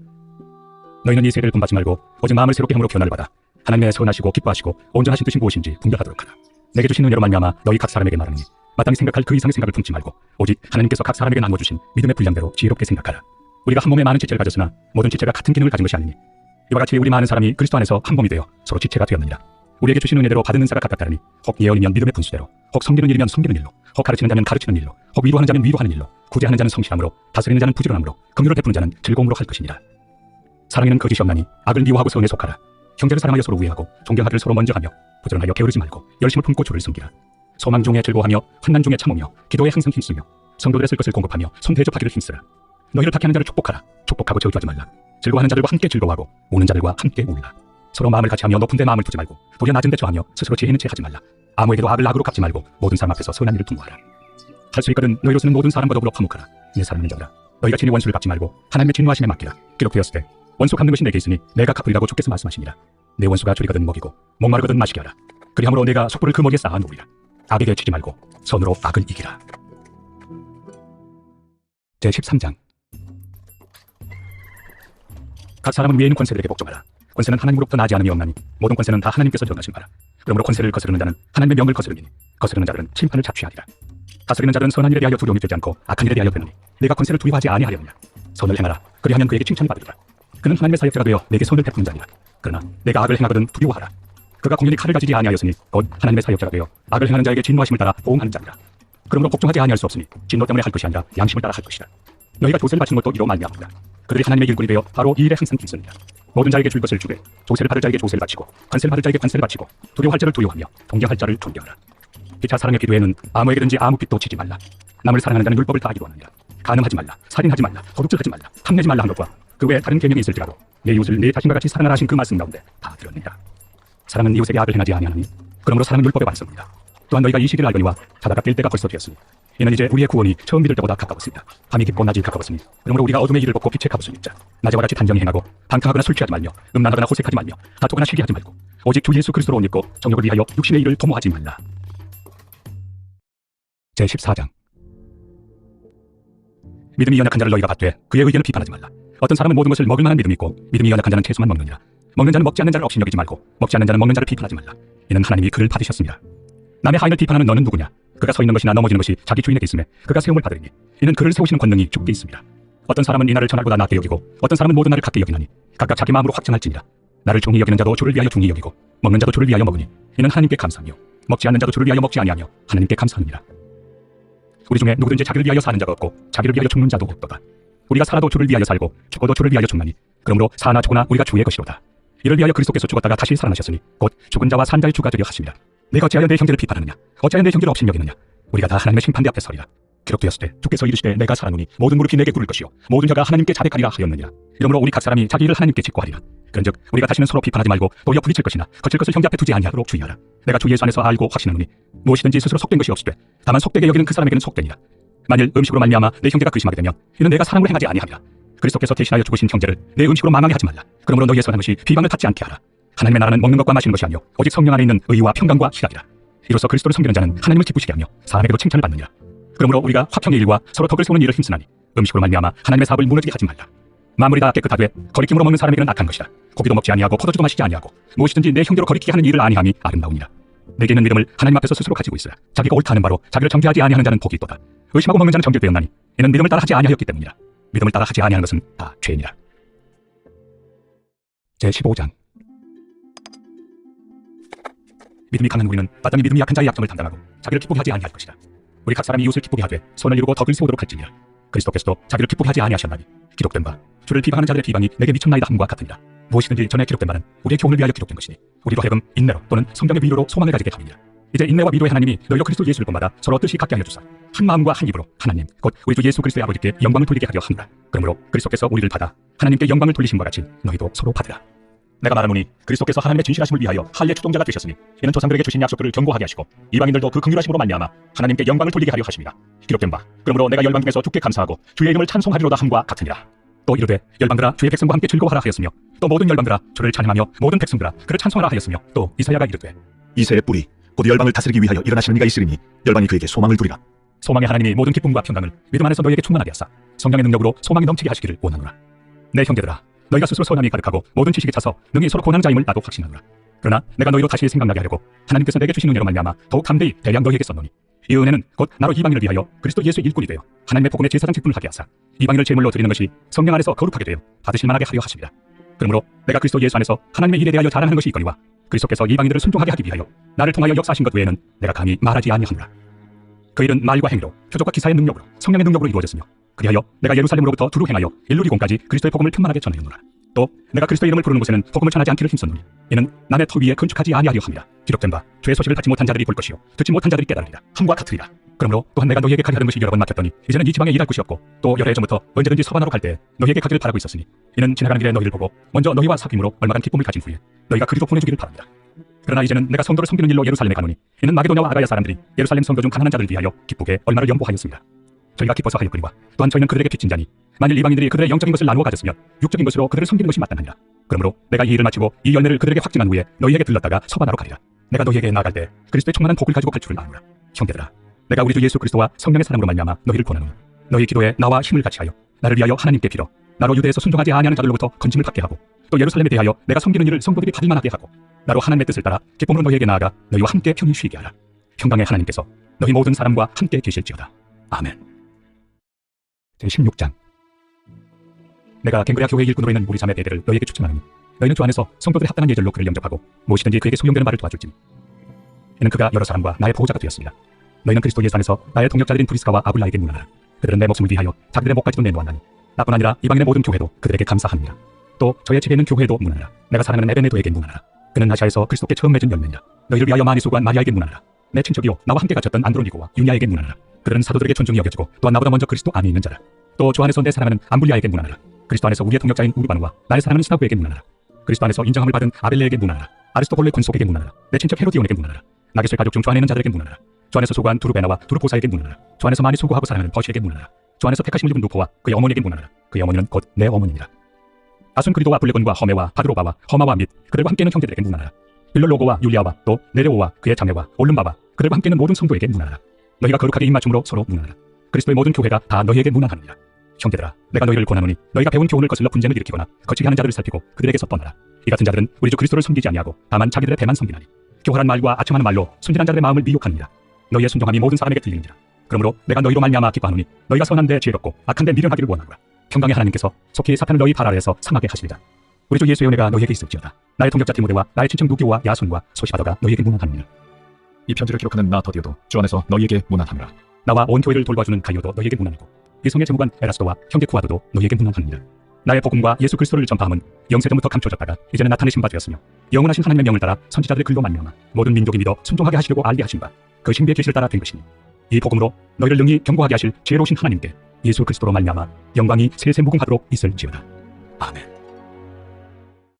너희는 이 세계를 본받지 말고 오직 마음을 새롭게 함으로 변화를 받아 하나님의 선하시고 기뻐하시고 온전하신 뜻이 무엇인지 분별하도록 하라. 내게 주신 은혜로 말미암아 너희 각 사람에게 말하노니 마땅히 생각할 그 이상의 생각을 품지 말고 오직 하나님께서 각 사람에게 나누어 주신 믿음의 분량대로 지혜롭게 생각하라. 우리가 한 몸에 많은 지체를 가졌으나 모든 지체가 같은 기능을 가진 것이 아니니 이와 같이 우리 많은 사람이 그리스도 안에서 한 몸이 되어 서로 지체가 되었느니라. 우리에게 주신 은혜대로 받은 은사가 각각 다르니 혹 예언이면 믿음의 분수대로 혹 섬기는 일이면 섬기는 일로 혹 가르치는 자면 가르치는 일로 혹 위로하는 자면 위로하는 일로 구제하는 자는 성실함으로 다스리는 자는 부지런함으로 긍휼을 베푸는 자는 즐거움으로 할 것이니라. 사랑에는 거짓이 없나니 악을 미워하고 선에 속하라. 형제를 사랑하여 서로 우애하고 존경하기를 서로 먼저 하며 부지런하여 게으르지 말고 열심을 품고 주를 섬기라. 소망 중에 즐거워하며 환난 중에 참으며 기도에 항상 힘쓰며 성도들의 쓸 것을 공급하며 손 대접하기를 힘쓰라. 너희를 박해하는 자를 축복하라. 축복하고 저주하지 말라. 즐거워하는 자들과 함께 즐거워하고 우는 자들과 함께 울라. 서로 마음을 같이 하며 높은 데 마음을 두지 말고 도리어 낮은 데 처하며 스스로 지혜 있는 채 하지 말라. 아무에게도 악을 악으로 갚지 말고 모든 사람 앞에서 선한 일을 통보하라. 할 수 있거든 너희로서는 모든 사람과 더불어 화목하라. 내 사랑하는 자들아 너희가 친히 원수를 갚지 말고 하나님의 진노하심에 맡기라. 기록되었을 때 원수 갚는 것이 내게 있으니 내가 갚으리라고 주께서 말씀하시니라. 내 원수가 줄이거든 먹이고 목마르거든 마시게 하라. 그리함으로 내가 숯불을 그 먹이에 쌓아 놓으리라. 악에게 치지 말고 선으로 악을 이기라. 제13장. 각 사람은 위에 있는 권세들에게 복종하라. 권세는 하나님으로부터 나지 않음이 없나니 모든 권세는 다 하나님께서 정하신 바라. 그러므로 권세를 거스르는 자는 하나님의 명을 거스르니 거스르는 자들은 심판을 자취하리라. 다스리는 자들은 선한 일에 대하여 두려움이 되지 않고 악한 일에 대하여 되느니 내가 권세를 두려워하지 아니하려느냐. 선을 행하라. 그리하면 그에게 칭찬을 받으리라. 그는 하나님의 사역자가 되어 내게 선을 베푸는 자니라. 그러나 내가 악을 행하거든 두려워하라. 그가 공연히 칼을 가지지 아니하였으니 곧 하나님의 사역자가 되어 악을 행하는 자에게 진노하심을 따라 보응하는 자니라. 그러므로 복종하지 아니할 수 없으니 진노 때문에 할 것이 아니라 양심을 따라 할 것이라. 너희가 조세를 바치는 것도 이로 말미암았다. 그들이 하나님의 일꾼이 되어 바로 이 일에 항상 힘쓰느니라. 모든 자에게 줄 것을 주되 조세를 받을 자에게 조세를 바치고 관세를 받을 자에게 관세를 바치고 두려워할 자를 두려워하며 존경할 자를 존경하라. 피차 사랑의 기도에는 아무에게든지 아무 빚도 지지 말라. 남을 사랑하는 자는 율법을 다 이루었느니라. 간음하지 말라, 살인하지 말라, 도둑질하지 말라, 탐내지 말라 한 것과 그 외에 다른 계명이 있을지라도 내 이웃을 내 자신과 같이 사랑하라 하신 그 말씀 가운데 다 들었느니라. 사랑은 이웃에게 악을 행하지 아니하느니 그러므로 사랑은 율법의 완성이다. 또한 너희가 이 시기를 알거니와 자다가 깰 때가 벌써 되었으니 이는 이제 우리의 구원이 처음 믿을 때보다 가까웠습니다. 밤이 깊고 낮이 가까웠으니 그러므로 우리가 어둠의 일을 벗고 빛의 갑옷을 입자. 낮에와 같이 단정히 행하고 방탕하거나 술 취하지 말며 음란하거나 호색하지 말며 다투거나 시기하지 말고 오직 주 예수 그리스도로 옷 입고 정욕을 위하여 육신의 일을 도모하지 말라. 제14장. 믿음이 연약한 자를 너희가 받되 그의 의견을 비판하지 말라. 어떤 사람은 모든 것을 먹을 만한 믿음이 있고 믿음이 연약한 자는 채소만 먹느니라. 먹는 자는 먹지 않는 자를 업신여기지 말고 먹지 않는 자는 먹는 자를 비판하지 말라. 이는 하나님이 그를 받으셨습니다. 남의 하인을 비판하는 너는 누구냐? 그가 서 있는 것이나 넘어지는 것이 자기 주인에게 있음에 그가 세움을 받으리니 이는 그를 세우시는 권능이 주께 있습니다. 어떤 사람은 이 날을 전날보다 낮게 여기고 어떤 사람은 모든 날을 같게 여기나니 각각 자기 마음으로 확정할지니라. 나를 중히 여기는 자도 주를 위하여 중히 여기고 먹는 자도 주를 위하여 먹으니 이는 하나님께 감사하며 먹지 않는 자도 주를 위하여 먹지 아니하며 하나님께 감사하느니라. 우리 중에 누구든지 자기를 위하여 사는 자가 없고 자기를 위하여 죽는 자도 없도다. 우리가 살아도 주를 위하여 살고 죽어도 주를 위하여 죽나니 그러므로 사나 죽으나 우리가 주의 것이로다. 이를 위하여 그리스도께서 죽었다가 다시 살아나셨으니 곧 죽은 자와 산 자의 주가 되려 하십니다. 내가 어찌하여 내 형제를 비판하느냐? 어찌하여 내 형제를 업신여기느냐? 우리가 다 하나님의 심판대 앞에 서리라. 기록되었을 때 주께서 이르시되 내가 살아노니 모든 무릎이 내게 꿇을 것이요 모든 혀가 하나님께 자백하리라 하였느니라. 이러므로 우리 각 사람이 자기 일을 하나님께 직고하리라. 그런즉 우리가 다시는 서로 비판하지 말고 도리어 부딪힐 것이나 거칠 것을 형제 앞에 두지 아니하도록 주의하라. 내가 주 예수 안에서 알고 확신하노니 무엇이든지 스스로 속된 것이 없으되 다만 속되게 여기는 그 사람에게는 속되니라. 만일 음식으로 말미암아 내 형제가 근심하게 되면 이는 내가 사랑을 행하지 아니함이라. 그리스도께서 대신하여 죽으신 형제를 내 음식으로 망하게 하지 말라. 그러므로 너희의 선한 것이 비방을 받지 않게 하라. 하나님의 나라는 먹는 것과 마시는 것이 아니요 오직 성령 안에 있는 의와 평강과 희락이라. 이로써 그리스도를 섬기는 자는 하나님을 기쁘시게 하며 사람에게도 칭찬을 받느니라. 그러므로 우리가 화평의 일과 서로 덕을 세우는 일을 힘쓰나니 음식으로 말미암아 하나님의 사업을 무너지게 하지 말라. 만물이 다 깨끗하되 거리낌으로 먹는 사람에게는 악한 것이라. 고기도 먹지 아니하고 포도주도 마시지 아니하고 무엇이든지 내 형제로 거리끼게 하는 일을 아니함이 아름다우니라. 내게 있는 믿음을 하나님 앞에서 스스로 가지고 있으라. 자기가 옳다 하는 바로 자기를 정죄하지 아니하는 자는 복이 있도다. 의심하고 먹는 자는 정죄되었나니 이는 믿음을 따라 하지 아니하였기 때문이라. 믿음을 따라 하지 아니하는 것은 다 죄니라. 제15장. 믿음이 강한 우리는 마땅히 믿음이 약한 자의 약점을 담당하고 자기를 기쁘게 하지 아니할 것이다. 우리 각 사람이 이웃을 기쁘게 하되 선을 이루고 덕을 세우도록 할지니라. 그리스도께서도 자기를 기쁘게 하지 아니하셨나니 기록된 바 주를 비방하는 자들의 비방이 내게 미쳤나이다 함과 같으니라. 무엇이든지 전에 기록된 바는 우리의 교훈을 위하여 기록된 것이니 우리로 하여금 인내로 또는 성경의 위로로 소망을 가지게 함이니라. 이제 인내와 위로의 하나님이 너희로 그리스도 예수를 본마다 서로 뜻이 같게 하여 주사 한 마음과 한 입으로 하나님 곧 우리 주 예수 그리스도의 아버지께 영광을 돌리게 하려 하노라. 그러므로 그리스도께서 우리를 받아 하나님께 영광을 돌리심과 같이 너희도 서로 받으라. 내가 말하노니 그리스도께서 하나님의 진실하심을 위하여 할례 추종자가 되셨으니 이는 조상들에게 주신 약속들을 경고하게 하시고 이방인들도 그 긍휼하심으로 말미암아 하나님께 영광을 돌리게 하려 하십니다. 기록된 바 그러므로 내가 열방 중에서 주께 감사하고 주의 이름을 찬송하리로다 함과 같으니라. 또 이르되 열방들아 주의 백성과 함께 즐거워하라 하였으며 또 모든 열방들아 주를 찬양하며 모든 백성들아 그를 찬송하라 하였으며 또 이사야가 이르되 이새의 뿌리 곧 열방을 다스리기 위하여 일어나시는 이가 있으리니 열방이 그에게 소망을 두리라. 소망의 하나님이 모든 기쁨과 평강을 믿음 안에서 너희에게 충만하게 하사 성령의 능력으로 소망이 넘치게 하시기를 원하노라. 내 형제들아 너희가 스스로 선함이 가득하고 모든 지식에 차서 능히 서로 고난하는 자임을 나도 확신하노라. 그러나 내가 너희로 다시 생각나게 하려고 하나님께서 내게 주신 은혜로 말미암아 더욱 담대히 대량 너희에게 썼노니 이 은혜는 곧 나로 이방인을 위하여 그리스도 예수의 일꾼이 되어 하나님의 복음의 제사장 직분을 하게 하사 이방인을 제물로 드리는 것이 성령 안에서 거룩하게 되어 받으실 만하게 하려 하십니다. 그러므로 내가 그리스도 예수 안에서 하나님의 일에 대하여 자랑하는 것이 있거니와 그리스도께서 이방인들을 순종하게 하기 위하여 나를 통하여 역사하신 것 외에는 내가 감히 말하지 아니하노라. 그 일은 말과 행위로 표적과 기사의 능력으로 성령의 능력으로 이루어졌으며 그리하여 내가 예루살렘으로부터 두루 행하여 일루리공까지 그리스도의 복음을 충만하게 전하였노라. 또 내가 그리스도의 이름을 부르는 곳에는 복음을 전하지 않기를 힘썼노니 이는 남의 터 위에 건축하지 아니하려 함이라. 기록된 바 주의 소식을 받지 못한 자들이 볼 것이요 듣지 못한 자들이 깨달으리라 함과 같으리라. 그러므로 또한 내가 너희에게 가게 하던 것이 여러 번 막혔더니 이제는 이 지방에 일할 곳이 없고 또 여러 해 전부터 언제든지 서반하러 갈 때 너희에게 가기를 바라고 있었으니 이는 지나가는 길에 너희를 보고 먼저 너희와 사귐으로 얼마간 기쁨을 가진 후에 너희가 그리로 보내주기를 바랍니다. 그러나 이제는 내가 성도를 섬기는 일로 예루살렘에 가노니 이는 마게도냐와 아가야 사람들이 예루살렘 성도 중 가난한 자들을 위하여 기쁘게 얼마를 연보하였습니다. 저희가 기뻐서 하였거니와 또한 저희는 그들에게 빚진 자니 만일 이방인들이 그들의 영적인 것을 나누어 가졌으면 육적인 것으로 그들을 섬기는 것이 마땅하니라. 그러므로 내가 이 일을 마치고 이 열매를 그들에게 확증한 후에 너희에게 들렀다가 서반하러 가리라. 내가 너희에게 나아갈 때 그리스도의 충만한 복을 가지고 갈 줄을 아노라. 형제들아 내가 우리 주 예수 그리스도와 성령의 사랑으로 말미암아 너희를 권하노니 너희 기도에 나와 힘을 같이 하여 나를 위하여 하나님께 빌어 나로 유대에서 순종하지 아니하는 자들로부터 건짐을 받게 하고 또 예루살렘에 대하여 내가 섬기는 일을 성도들이 받을 만하게 하고 나로 하나님의 뜻을 따라 기쁨으로 너희에게 나아가 너희와 함께 편히 쉬게 하라. 평강의 하나님께서 너희 모든 사람과 함께 계실지어다. 아멘. 제16장. 내가 갱그레아 교회의 일꾼으로 있는 우리 자매 베데를 너희에게 추천하노니 너희는 주 안에서 성도들의 합당한 예절로 그를 영접하고 무엇이든지 그에게 소용되는 바를 도와줄지니 이는 그가 여러 사람과 나의 보호자가 되었습니다. 너희는 그리스도 예수 안에서 나의 동역자들인 브리스가와 아굴라에게 문안하라. 그들은 내 목숨을 위하여 자기들의 목까지도 내놓았나니 나뿐 아니라 이방인의 모든 교회도 그들에게 감사합니다. 또 저의 집에 있는 교회도 문안하라. 내가 사랑하는 에베네도에게 문안하라. 그는 아시아에서 그리스도께 처음 맺은 열매니라. 너희를 위하여 많이 수고한 마리아에게 문안하라. 내 친척이요 나와 함께 갇혔던 안드로니고와 유냐에게 문안하라. 그들은 사도들에게 존중이 여겨지고 또한 나보다 먼저 그리스도 안에 있는 자라. 또 주 안에서 내 사랑하는 암블리아에게 문안하라. 그리스도 안에서 우리의 동역자인 우르바누와 나의 사랑하는 스나고에게 문안하라. 그리스도 안에서 인정함을 받은 아벨레에게 문안하라. 아리스토볼레 군속에게 문안하라. 내 친척 헤로디온에게 문안하라. 나겟을 가족 중 주 안에 있는 자들에게 문안하라. 주 안에서 수고한 두루베나와 두루보사에게 문안하라. 주 안에서 많이 수고하고 사랑하는 버시에게 문안하라. 주 안에서 택하심을 입은 누포와 그의 어머니에게 문안하라. 그의 어머니는 곧 내 어머니니라. 아순크리도와 블레곤과 허메와 바드로바와 허마와 및 그들과 함께 있는 형제들에게 문안하라. 빌롤로고와 율리아와 또 네레오와 그의 자매와 올름바와 그들과 함께 있는 모든 성도에게 문안하라. 너희가 거룩하게 입맞춤으로 서로 문안하라. 그리스도의 모든 교회가 다 너희에게 문안하느니라. 형제들아 내가 너희를 권하노니 너희가 배운 교훈을 거슬러 분쟁을 일으키거나 거치게 하는 자들을 살피고 그들에게서 떠나라. 이 같은 자들은 우리 주 그리스도를 섬기지 아니하고 다만 자기들의 배만 섬기나니 교활한 말과 아첨하는 말로 순진한 자들의 마음을 미혹하느니라. 너희의 순종함이 모든 사람에게 들리느니라. 그러므로 내가 너희로 말미암아 기뻐하노니 너희가 선한데 지혜롭고 악한데 미련하기를 원하노라. 평강의 하나님께서 속히 사탄을 너희 발 아래에서 상하게 하시리라. 우리 주 예수의 은혜가 너희에게 있을지어다. 나의 동역자 디모데와 나의 친척 누기오와 야손과 소시바더가 너희에게 문안하느니라. 이 편지를 기록하는 나 더디오도 주 안에서 너희에게 문안하노라. 나와 온 교회를 돌봐주는 가이오도 너희에게 문안하고 이 성의 제무관 에라스도와 형제 구아도도 너희에게 문안하느니라. 나의 복음과 예수 그리스도를 전파함은 영세전부터 감춰졌다가 이제는 나타내신 바 되었으며 영원하신 하나님의 명을 따라 선지자들의 글로 말미암아 모든 민족이 믿어 순종하게 하시려고 알게 하신 바 그 신비의 계시를 따라 된 것이니 이 복음으로 너희를 능히 경고하게 하실 지혜로우신 하나님께 예수 그리스도로 말미암아 영광이 세세 무궁하도록 있을지어다. 아멘.